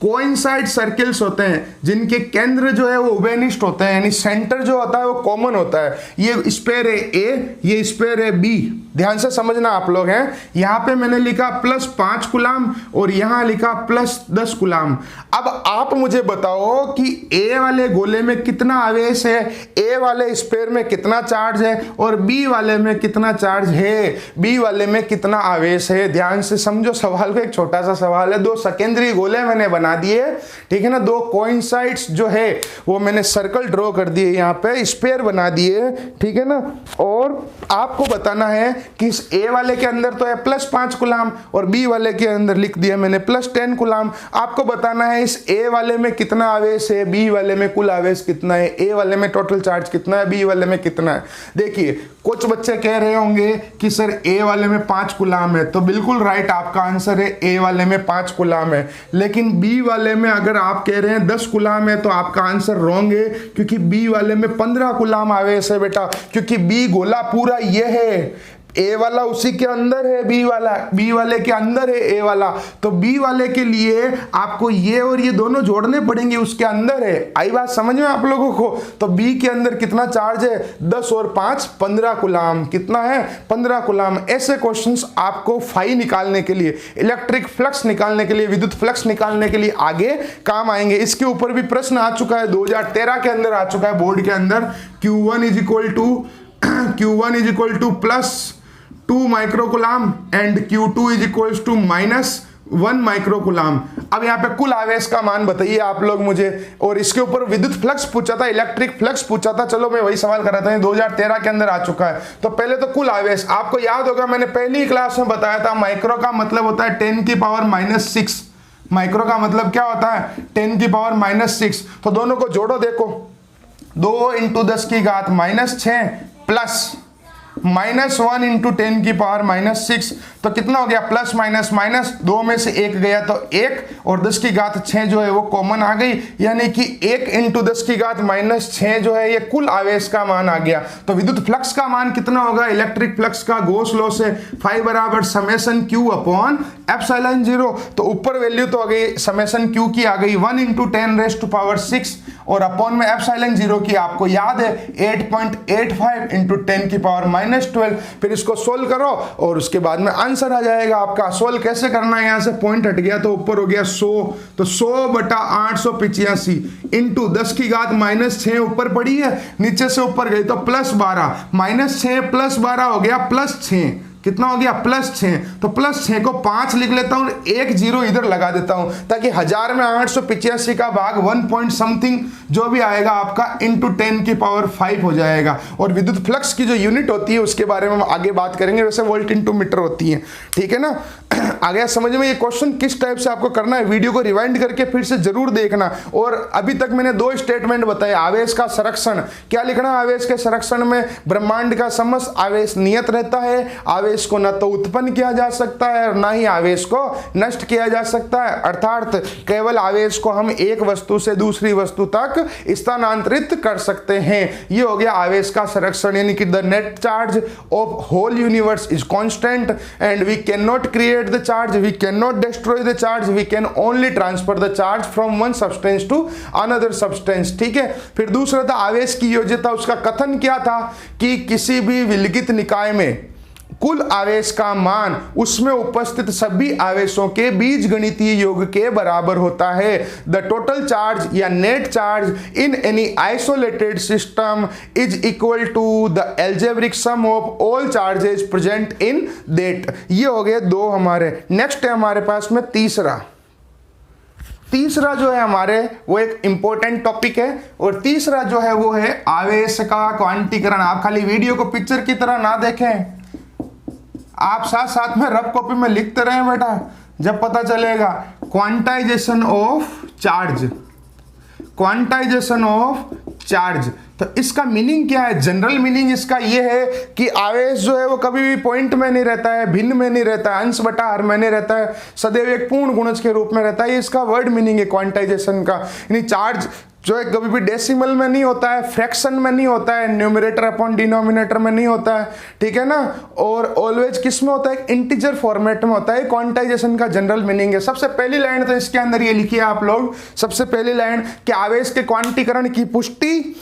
कोइंसाइड सर्किल्स होते हैं, जिनके केंद्र जो है वो उभयनिष्ठ होते हैं, यानी सेंटर जो होता है वो कॉमन होता है। ये स्पेयर है ए, ये स्पेयर है बी। ध्यान से समझना आप लोग हैं। यहां पे मैंने लिखा +5 कूलाम और यहां लिखा +10 कूलाम। अब आप मुझे बताओ कि ए वाले गोले में कितना आवेश है, ए वाले स्पेयर में कितना चार्ज है और बी वाले में कितना चार्ज है, बी वाले में कितना आवेश है। ध्यान से समझो सवाल को, एक छोटा सा सवाल है। 2 सेकेंडरी गोले मैंने बना दिए, ठीक है ना। 2 कोइंसाइड्स जो है वो मैंने सर्कल ड्रॉ कर दिए, यहाँ पे स्पेयर बना दिए, ठीक है ना। और आपको बताना है कि इस ए वाले के अंदर तो है +5 कूलाम और बी वाले के अंदर लिख दिया मैंने +10 कूलाम। आपको बताना है इस ए वाले में कितना आवेश है, बी वाले में कुल आवेश कितना है, ए वाले में टोटल चार्ज कितना है, बी वाले में कितना है। देखिए कुछ बच्चे कह रहे होंगे कि सर ए वाले में 5 कूलाम है, तो बिल्कुल राइट आपका आंसर है, ए वाले में 5 कूलाम है। लेकिन बी वाले में अगर आप कह रहे हैं 10 कूलाम है तो आपका आंसर रॉन्ग है, क्योंकि बी वाले में 15 कूलाम आवेश है बेटा, क्योंकि बी गोला पूरा ये है। ए वाला उसी के अंदर है बी वाला, बी वाले के अंदर है ए वाला, तो बी वाले के लिए आपको ये और ये दोनों जोड़ने पड़ेंगे, उसके अंदर है। आई बात समझ में आप लोगों को? तो बी के अंदर कितना चार्ज है? 10 और 5 15 कूलाम। कितना है? 15 कूलाम। ऐसे क्वेश्चंस आपको फाई निकालने के लिए, इलेक्ट्रिक फ्लक्स निकालने के लिए, विद्युत फ्लक्स निकालने के लिए आगे काम आएंगे। इसके ऊपर भी प्रश्न आ चुका है, 2013 के अंदर आ चुका है बोर्ड के अंदर। Q1 is equal to plus 2 microcoulomb and Q2 is equal to minus 1 microcoulomb. अब यहाँ पे कुल आवेश का मान बताइए आप लोग मुझे। और इसके ऊपर विद्युत फ्लक्स पूछा था, इलेक्ट्रिक फ्लक्स पूछा था। चलो मैं वही सवाल कर रहा था, 2013 के अंदर आ चुका है। तो पहले तो कुल आवेश आपको याद होगा, मैंने पहली क्लास में बताया था, माइक्रो का मतलब होता है 10 की पावर -6। माइक्रो का मतलब क्या होता है? 10 की पावर -6। तो दोनों को जोड़ो, देखो 2 × 10 की घात -6 प्लस -1 × 10 की पावर -6, तो कितना हो गया? प्लस माइनस माइनस, 2 में से 1 गया तो 1, और 10 की घात 6 जो है वो कॉमन आ गई, यानी कि 1 × 10 की घात -6 जो है ये कुल आवेश का मान आ गया। तो विद्युत फ्लक्स का मान कितना होगा? इलेक्ट्रिक फ्लक्स का गॉस लॉ से फाई बराबर समेशन Q अपॉन एप्सिलॉन 0। तो ऊपर वैल्यू तो आ गई समेशन Q की, आ गई 1 × 10⁻⁶, और अपॉन में एप्सिलॉन 0 की आपको याद है 8.85 × 10 की पावर -12। फिर इसको सोल्व करो और उसके बाद में आंसर आ जाएगा आपका। सोल्व कैसे करना है? यहाँ से पॉइंट हट गया तो ऊपर हो गया 100, तो 100/885 इंटू 10 की घात -6 ऊपर पड़ी है, नीचे से ऊपर गई तो +12, -6 + 12 हो गया +6। कितना हो गया? +6। तो +6 को 5 लिख लेता हूं, 1 0 इधर लगा देता हूं, ताकि 1000 में 885 का भाग 1 पॉइंट समथिंग जो भी आएगा आपका इंटू 10 की पावर 5 हो जाएगा। और विद्युत फ्लक्स की जो यूनिट होती है उसके बारे में हम आगे बात करेंगे, वैसे वोल्ट इंटू मीटर होती है। ठीक है ना? आ गया समझ में? ये क्वेश्चन किस टाइप से आपको करना है, वीडियो को रिवाइंड करके फिर से जरूर देखना। और अभी तक मैंने 2 स्टेटमेंट बताए। आवेश का संरक्षण, क्या लिखना है आवेश के संरक्षण में? ब्रह्मांड का समस्त आवेश नियत रहता है, आवेश को न तो उत्पन्न किया जा सकता है और ना ही आवेश को नष्ट किया जा सकता है, अर्थात केवल आवेश को हम एक वस्तु से दूसरी वस्तु तक स्थानांतरित कर सकते हैं। ये हो गया आवेश का संरक्षण, यानी कि the net charge of whole universe is constant and we can not create the charge, we can not destroy the charge, we can only transfer the charge from one substance to another substance. ठीक है? फिर दूसरा था आवेश की योज्यता। उसका कथन क्या था कि किसी भी विलगित निकाय में कुल आवेश का मान उसमें उपस्थित सभी आवेशों के बीजगणितीय योग के बराबर होता है। द टोटल चार्ज या net charge in any isolated system is equal to the algebraic sum of all charges present in that. ये हो गए 2 हमारे। नेक्स्ट है हमारे पास में तीसरा जो है हमारे वो एक इंपॉर्टेंट टॉपिक है। और तीसरा जो है वो है आवेश का क्वांटीकरण। आप खाली वीडियो को पिक्चर की तरह ना देखें, आप साथ साथ में रफ कॉपी में लिखते रहें बेटा, जब पता चलेगा। Quantization of charge, quantization of charge, तो इसका मीनिंग क्या है? जनरल मीनिंग इसका यह है कि आवेश जो है वो कभी भी पॉइंट में नहीं रहता है, भिन्न में नहीं रहता है, अंश बटा हर में नहीं रहता है, सदैव एक पूर्ण गुणज के रूप में रहता है। ये इसका वर्ड मीनिंग है क्वांटाइजेशन का। यानी चार्ज जो है कभी भी डेसिमल में नहीं होता है, फ्रैक्शन में नहीं होता है, न्यूमरेटर अपॉन डिनोमिनेटर में नहीं होता है। ठीक है ना? और ऑलवेज किस में होता है? इंटीजर फॉर्मेट में होता है। क्वांटाइजेशन का जनरल मीनिंग है। सबसे पहली लाइन तो इसके अंदर ये लिखिए आप लोग, सबसे पहली लाइन कि आवेश के क्वांटीकरण की पुष्टि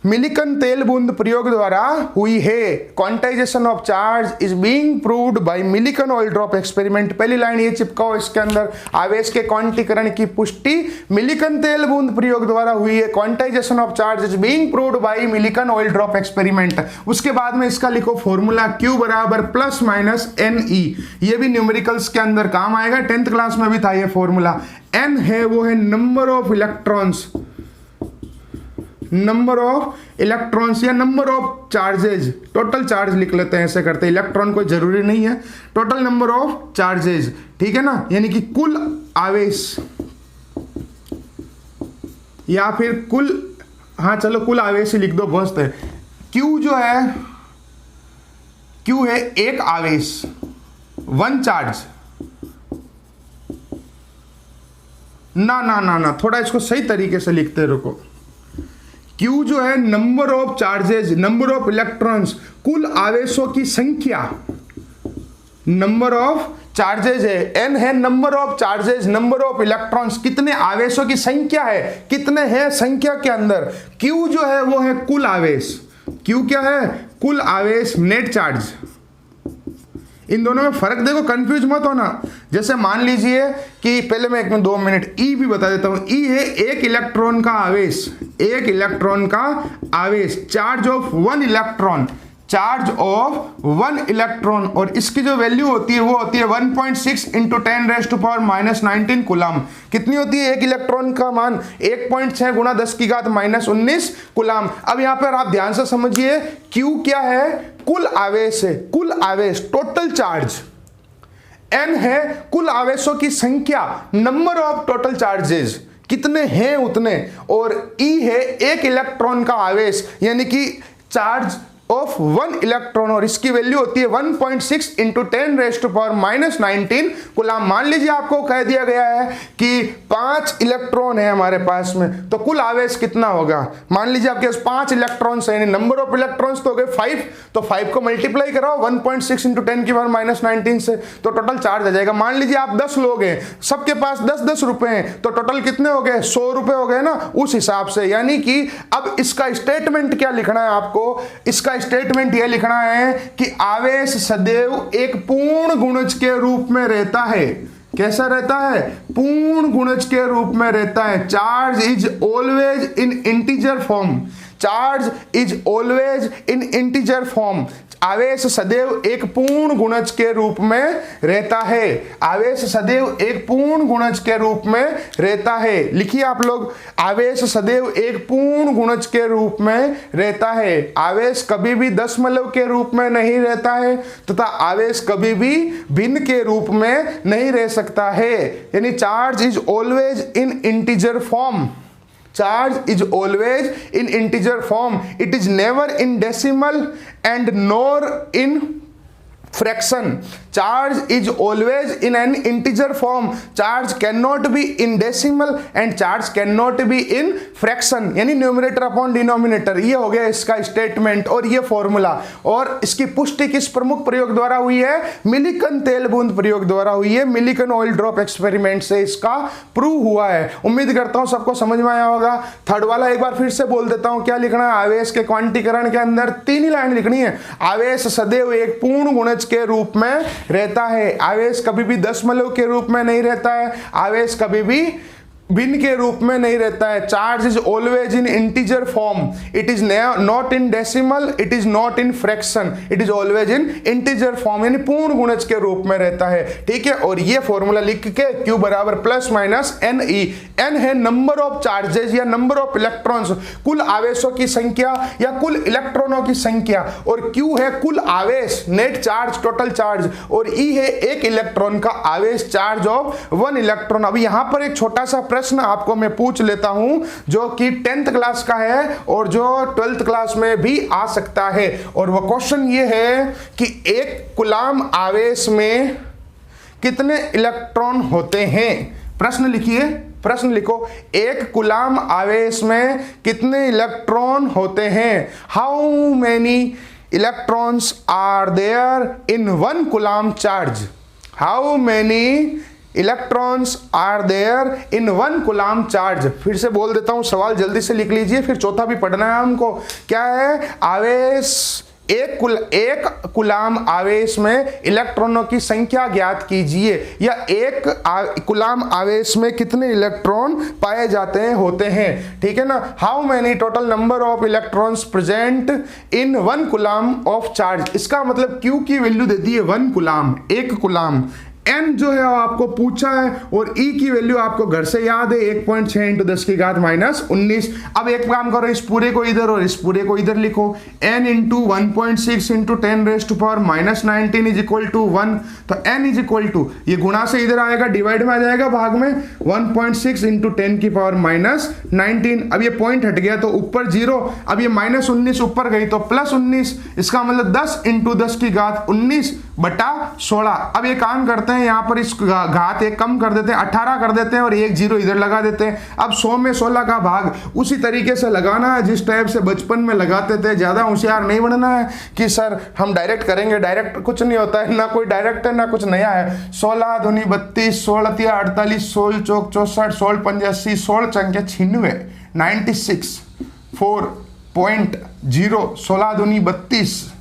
मिलिकन तेल बूंद प्रयोग द्वारा हुई है। Quantization of charge is being proved bye Millikan oil drop experiment. पहली लाइन ये चिपकाओ इसके अंदर, आवेश के क्वांटीकरण की पुष्टि मिलिकन तेल बूंद प्रयोग द्वारा हुई है। Quantization of charge is being proved bye Millikan oil drop experiment. उसके बाद में इसका लिखो फॉर्मूला Q बराबर +-NE। ये भी न्यूमेरिकल्स के अंदर काम आएगा, 10th क्लास में भी था ये फॉर्मूला। N है वो है number of electrons, number of electrons या number of charges. Total charge लिख लेते हैं, ऐसे करते हैं, इलेक्ट्रॉन कोई जरूरी नहीं है। टोटल नंबर ऑफ चार्जेज, ठीक है ना? यानी कि कुल आवेश या फिर कुल, हाँ चलो कुल आवेश ही लिख दो, मस्त है। Q जो है, Q है एक आवेश, 1 चार्ज। ना थोड़ा इसको सही तरीके से लिखते रुको। Q जो है number of charges, number of electrons, कुल आवेशों की संख्या, नंबर ऑफ चार्जेज है, एन है number of charges, number of electrons, कितने आवेशों की संख्या है, कितने हैं संख्या के अंदर, क्यू जो है वो है कुल आवेश, क्यू क्या है, कुल आवेश, नेट चार्ज। इन दोनों में फर्क देखो, कंफ्यूज मत होना। जैसे मान लीजिए कि पहले मैं 2 मिनट ई भी बता देता हूं। ई है एक इलेक्ट्रॉन का आवेश, एक इलेक्ट्रॉन का आवेश, charge of 1 electron, charge of 1 electron, और इसकी जो वैल्यू होती है वो होती है 1.6 इंटू 10⁻⁻19 कूलम। कितनी होती है एक इलेक्ट्रॉन का मान, 1.6 गुणा 10⁻⁻19 कूलम। अब यहां पर आप ध्यान से समझिए, क्यू क्या है, कुल आवेश है, कुल आवेश, टोटल चार्ज। एन है कुल आवेशों की संख्या, नंबर ऑफ टोटल चार्जेस, कितने हैं उतने, और ई है एक इलेक्ट्रॉन का आवेश, यानी कि चार्ज ऑफ 1 इलेक्ट्रॉन, और इसकी वैल्यू होती है 1.6 इंटू 10⁻⁻19 कूलम। मान लीजिए आपको कह दिया गया है कि 5 इलेक्ट्रॉन है हमारे पास में, तो कुल आवेश कितना होगा। मान लीजिए आपके पास 5 इलेक्ट्रॉन्स है, नंबर ऑफ इलेक्ट्रॉन्स तो हो गए 5, तो 5 को मल्टीप्लाई कराओ 1.6 इंटू 10⁻⁻19 से, तो टोटल चार्ज आ जाएगा। मान लीजिए आप 10 लोग हैं, सबके पास 10-10 रुपए हैं, तो टोटल कितने हो गए, 100 रुपए हो गए ना, उस हिसाब से। यानी कि अब इसका स्टेटमेंट क्या लिखना है आपको, इसका स्टेटमेंट यह लिखना है कि आवेश सदैव एक पूर्ण गुणज के रूप में रहता है। कैसा रहता है, पूर्ण गुणज के रूप में रहता है। Charge is always in integer form, charge is always in integer form. आवेश सदैव एक पूर्ण गुणज के रूप में रहता है, आवेश सदैव एक पूर्ण गुणज के रूप में रहता है। लिखिए आप लोग, आवेश सदैव एक पूर्ण गुणज के रूप में रहता है। आवेश कभी भी दशमलव के रूप में नहीं रहता है तथा आवेश कभी भी भिन्न के रूप में नहीं रह सकता है। यानी charge is always in integer form, charge is always in integer form, it is never in decimal and nor in fraction. Charge is always in an integer form, charge cannot be in decimal and charge cannot be in fraction, यानी numerator upon denominator. ये हो गया इसका statement और ये formula, और इसकी पुष्टि किस प्रमुख प्रयोग द्वारा हुई है, मिलिकन तेल बूंद प्रयोग द्वारा हुई है। मिलिकन ऑयल ड्रॉप एक्सपेरिमेंट से इसका प्रूव हुआ है। उम्मीद करता हूं सबको समझ में आया होगा। थर्ड वाला एक बार फिर से बोल देता हूं, क्या लिखना है, आवेश के क्वांटीकरण के अंदर 3 ही लाइन लिखनी है। आवेश सदैव एक पूर्ण गुणज के रूप में रहता है, आवेश कभी भी दशमलव के रूप में नहीं रहता है, आवेश कभी भी भिन्न के रूप में नहीं रहता है। Charge is always in integer form, it is not in decimal, it is not in fraction, it is always in integer form, यानी पूर्ण गुणज के रूप में रहता है। ठीक है, और ये फॉर्मूला लिख के Q बराबर plus minus n e. N है नंबर ऑफ चार्जेस या नंबर ऑफ इलेक्ट्रॉन्स, कुल आवेशों की संख्या या कुल इलेक्ट्रॉनों की संख्या, और Q है कुल आवेश, नेट चार्ज, टोटल चार्ज, और E है एक इलेक्ट्रॉन का आवेश, चार्ज ऑफ 1 इलेक्ट्रॉन। अभी यहां पर एक छोटा सा प्रश्न आपको मैं पूछ लेता हूं जो कि 10th क्लास का है और जो 12th क्लास में भी आ सकता है, और वो क्वेश्चन ये है कि एक कूलम आवेश में कितने इलेक्ट्रॉन होते हैं। प्रश्न लिखिए, प्रश्न लिखो, एक कूलम आवेश में कितने इलेक्ट्रॉन होते हैं। How many electrons are there in 1 coulomb charge, how many electrons are there in 1 coulomb charge. फिर से बोल देता हूं, सवाल जल्दी से लिख लीजिए, फिर चौथा भी पढ़ना है हमको। क्या है, आवेश एक कूलम आवेश में इलेक्ट्रॉनों की संख्या ज्ञात कीजिए, या एक कूलम आवेश में कितने इलेक्ट्रॉन पाए जाते हैं, होते हैं। ठीक है ना, how many total number of electrons present in 1 coulomb of charge. इसका मतलब Q की वैल्यू दे दी है 1 कूलम, एक कूलम। n जो है वो आपको पूछा है, और E की वैल्यू आपको घर से याद है 1.6 इंटू 10⁻⁻19। अब एक काम करो, इस पूरे को इधर और इस पूरे को इधर लिखो, n into 1.6 into 10⁻⁻19 is equal to 1। तो n इज इक्वल टू, ये गुणा से इधर आएगा, डिवाइड में आ जाएगा भाग में, 1.6 इंटू 10⁻⁻19। अब ये पॉइंट हट गया तो ऊपर 0, अब ये -19 ऊपर गई तो +19, इसका मतलब 10 इंटू 10⁻19 बटा 16। अब ये काम करते हैं, यहाँ पर इस घात एक कम कर देते हैं, 18 कर देते हैं और एक जीरो इधर लगा देते हैं। अब 100 में 16 का भाग उसी तरीके से लगाना है जिस टाइप से बचपन में लगाते थे। ज़्यादा होशियार नहीं बनना है कि सर हम डायरेक्ट करेंगे, डायरेक्ट कुछ नहीं होता है, ना कोई डायरेक्ट है ना कुछ नया है। 16 दूनी 32, 16 तिया 48, 16 चौक 64, 16 पंजे 80, 16 चंके 96, 96, 4.0, 16 दूनी 32,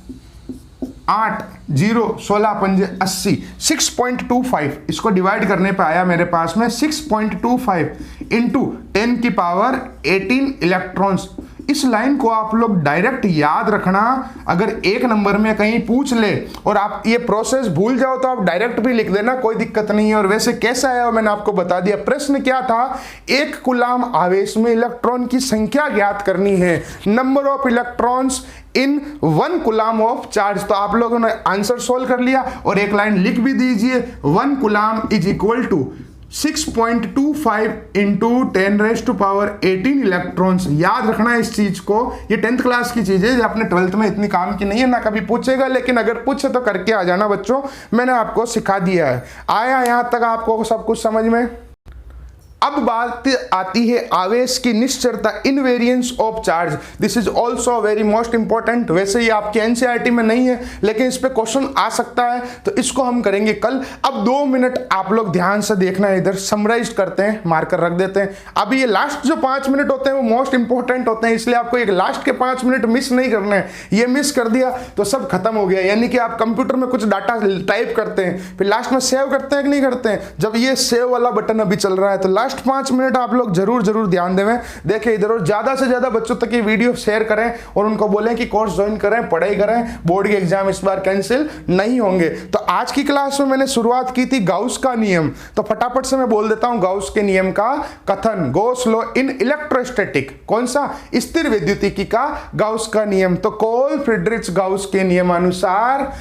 8, 0, 16 पंजे 80, 6.25। इसको डिवाइड करने पे आया मेरे पास में 6.25 इंटू 10 की पावर 18 इलेक्ट्रॉन्स। इस लाइन को आप लोग डायरेक्ट याद रखना। अगर एक नंबर में कहीं पूछ ले और आप ये प्रोसेस भूल जाओ तो आप डायरेक्ट भी लिख देना, कोई दिक्कत नहीं है। और वैसे कैसा है मैंने आपको बता दिया। प्रश्न क्या था, एक कूलाम आवेश में इलेक्ट्रॉन की संख्या ज्ञात करनी है, number of electrons in 1 coulomb of charge. तो आप लोगों ने आंसर सोल्व कर लिया और एक लाइन लिख भी दीजिए, 1 coulomb is equal to 6.25 into 10⁻18 electrons. याद रखना इस चीज को, ये 10th क्लास की चीज है, अपने 12th में इतनी काम की नहीं है, ना कभी पूछेगा, लेकिन अगर पूछे तो करके आ जाना बच्चों, मैंने आपको सिखा दिया है। आया यहां तक आपको सब कुछ समझ में। अब बात आती है आवेश की निश्चरता, invariance of charge. This is also very most important. वैसे ये आपके एनसीईआरटी में नहीं है लेकिन इस पे क्वेश्चन आ सकता है, तो इसको हम करेंगे कल। अब 2 मिनट आप लोग ध्यान से देखना है, इधर समराइज करते हैं, मार्कर रख देते हैं। अभी ये लास्ट जो 5 मिनट होते हैं वो मोस्ट इंपॉर्टेंट होते हैं, इसलिए आपको एक लास्ट के 5 मिनट मिस नहीं करना है। ये मिस कर दिया तो सब खत्म हो गया। यानी कि आप कंप्यूटर में कुछ डाटा टाइप करते हैं, फिर लास्ट में सेव करते हैं कि नहीं करते हैं। जब ये सेव वाला बटन अभी चल रहा है तो लास्ट 5 मिनट आप लोग जरूर ध्यान देवें। देखें इधर, और ज्यादा से ज्यादा बच्चों तक ये वीडियो शेयर करें और उनको बोलें कि कोर्स ज्वाइन करें, पढ़ाई करें, बोर्ड के एग्जाम इस बार कैंसिल नहीं होंगे। तो आज की क्लास में मैंने शुरुआत की थी गाउस का नियम, तो फटाफट से मैं बोल देता हूं गाउस के नियम का कथन। गॉस लॉ इन इलेक्ट्रोस्टैटिक, कौन सा, स्थिर विद्युतिकी का गाउस का नियम। तो कोल फ्रीडरिच गाउस के नियमानुसार,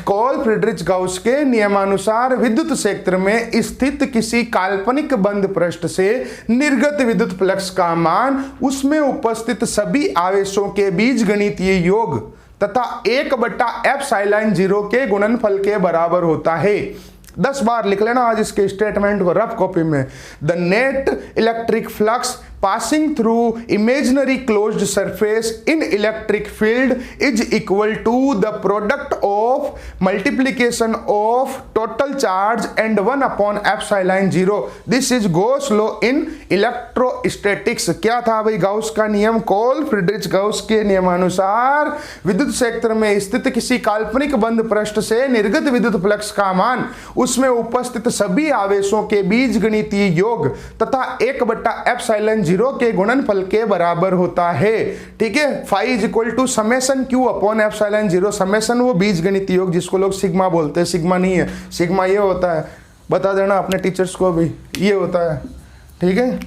कोल फ्रीडरिच गाउस के नियमानुसार विद्युत क्षेत्र में स्थित किसी काल्पनिक बंद पृष्ठ से निर्गत विद्युत फ्लक्स का मान उसमें उपस्थित सभी आवेशों के बीजगणितीय योग तथा 1/ε0 के गुणनफल के बराबर होता है। 10 बार लिख लेना आज इसके स्टेटमेंट को रफ कॉपी में। The net electric flux passing through imaginary closed surface in electric field is equal to the product of multiplication of total charge and 1/ε0। This is Gauss law in electrostatics। क्या था भाई Gauss का नियम? कोल फ्रीडरिच Gauss के नियमानुसार विद्युत क्षेत्र में स्थित किसी काल्पनिक बंद पृष्ठ से निर्गत विद्युत फ्लक्स का मान उसमें उपस्थित सभी आवेशों के बीजगणितीय योग तथा 1/ε0 के गुणनफल के बराबर होता है। ठीक है, phi is equal to summation q upon ε0। Summation वो बीजगणितीय योग जिसको लोग सिग्मा बोलते हैं, सिग्मा नहीं है, सिग्मा ये होता है, बता देना अपने टीचर्स को भी, ये होता है। ठीक है,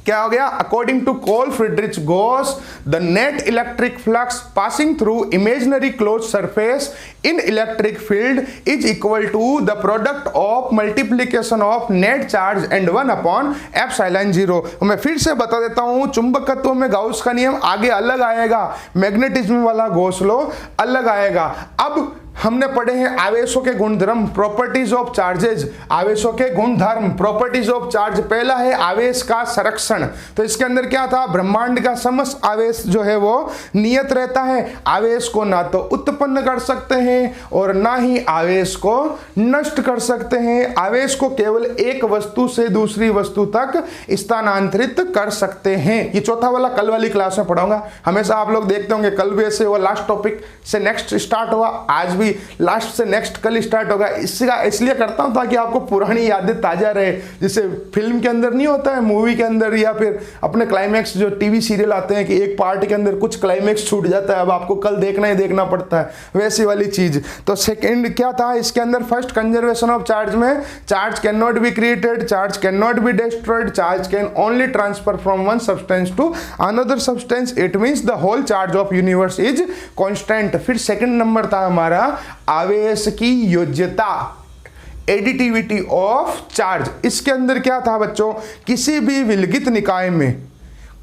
क्या हो गया? According to Carl Friedrich Gauss the net electric flux passing through imaginary close surface in electric field is equal to the product of multiplication of net charge and 1/ε0। मैं फिर से बता देता हूं, चुंबकत्व में गाउस का नियम आगे अलग आएगा, मैग्नेटिज्म वाला गॉस लॉ अलग आएगा। अब हमने पढ़े हैं आवेशों के गुणधर्म, प्रॉपर्टीज ऑफ चार्जेस। आवेशों के गुणधर्म, प्रॉपर्टीज ऑफ चार्ज। पहला है आवेश का संरक्षण। तो इसके अंदर क्या था? ब्रह्मांड का समस्त आवेश जो है वो नियत रहता है। आवेश को ना तो उत्पन्न कर सकते हैं और ना ही आवेश को नष्ट कर सकते हैं। आवेश को केवल एक वस्तु से दूसरी वस्तु तक स्थानांतरित कर सकते हैं। ये चौथा वाला कल वाली क्लास में पढ़ाऊंगा। हमेशा आप लोग देखते होंगे कल भी ऐसे हुआ, लास्ट टॉपिक से नेक्स्ट स्टार्ट हुआ, आज भी लास्ट से नेक्स्ट कल स्टार्ट होगा। इसका इसलिए करता हूं ताकि आपको पुरानी यादें ताजा रहे। जैसे फिल्म के अंदर नहीं होता है, मूवी के अंदर या फिर अपने क्लाइमैक्स जो टीवी सीरियल आते हैं कि एक पार्ट के अंदर कुछ क्लाइमैक्स छूट जाता है, अब आपको कल देखना ही देखना पड़ता है, वैसी वाली चीज। तो सेकंड क्या था इसके अंदर? फर्स्ट, कंजर्वेशन ऑफ चार्ज में charge can not be created, charge can not be destroyed, charge can only transfer from one substance to another substance, it means the whole charge of universe is constant. फिर second number था हमारा आवेश की योज्यता, additivity of charge. इसके अंदर क्या था बच्चों? किसी भी विलगित निकाय में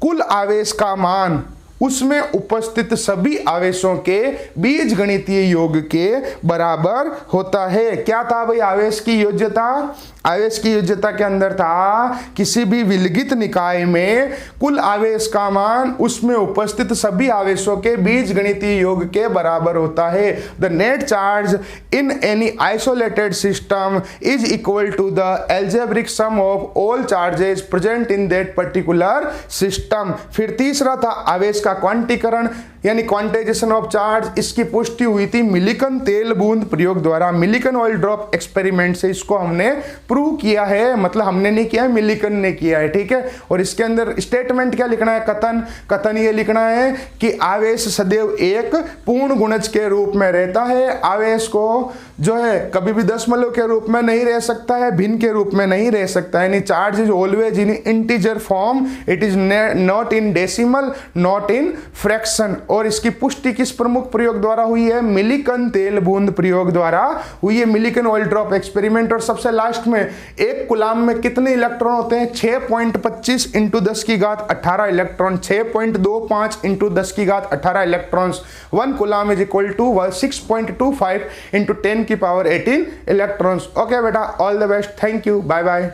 कुल आवेश का मान उसमें उपस्थित सभी आवेशों के बीजगणितीय योग के बराबर होता है। क्या था भाई आवेश की योज्यता? आवेश की योज्यता के अंदर था किसी भी विलगित निकाय में कुल आवेश का मान उसमें उपस्थित सभी आवेशों के बीजगणितीय योग के बराबर होता है। The net charge in any isolated system is equal to the algebraic sum of all charges present in that particular system. फिर तीसरा था आवेश का क्वांटीकरण यानी क्वांटाइजेशन ऑफ चार्ज। इसकी पुष्टि हुई थी मिलिकन तेल बूंद प्रयोग द्वारा, मिलिकन ऑयल ड्रॉप एक्सपेरिमेंट से इसको हमने प्रूव किया है, मतलब हमने नहीं किया है, मिलिकन ने किया है, ठीक है। और इसके अंदर स्टेटमेंट क्या लिखना है? कथन ये लिखना है कि आवेश सदैव एक पूर्ण गुणज के रूप में रहता है। आवेश को जो है कभी भी दशमलव के रूप में नहीं रह सकता है, भिन्न के रूप में नहीं रह सकता है, यानी charge is always in integer form, it is not in decimal, not in fraction. और इसकी पुष्टि किस प्रमुख प्रयोग द्वारा हुई है? मिलिकन तेल बूंद प्रयोग द्वारा हुई है, मिलिकन ऑयल ड्रॉप एक्सपेरिमेंट। और सबसे लास्ट में एक कूलाम में कितने इलेक्ट्रॉन होते हैं? 6.25 इंटू 10 की घात 18 इलेक्ट्रॉन, 6.25 इंटू 10 की घात 18 electrons. 1 coulomb is equal to 6.25 into 10 की पावर 18 इलेक्ट्रॉन्स। ओके बेटा, all the best, thank you, bye bye.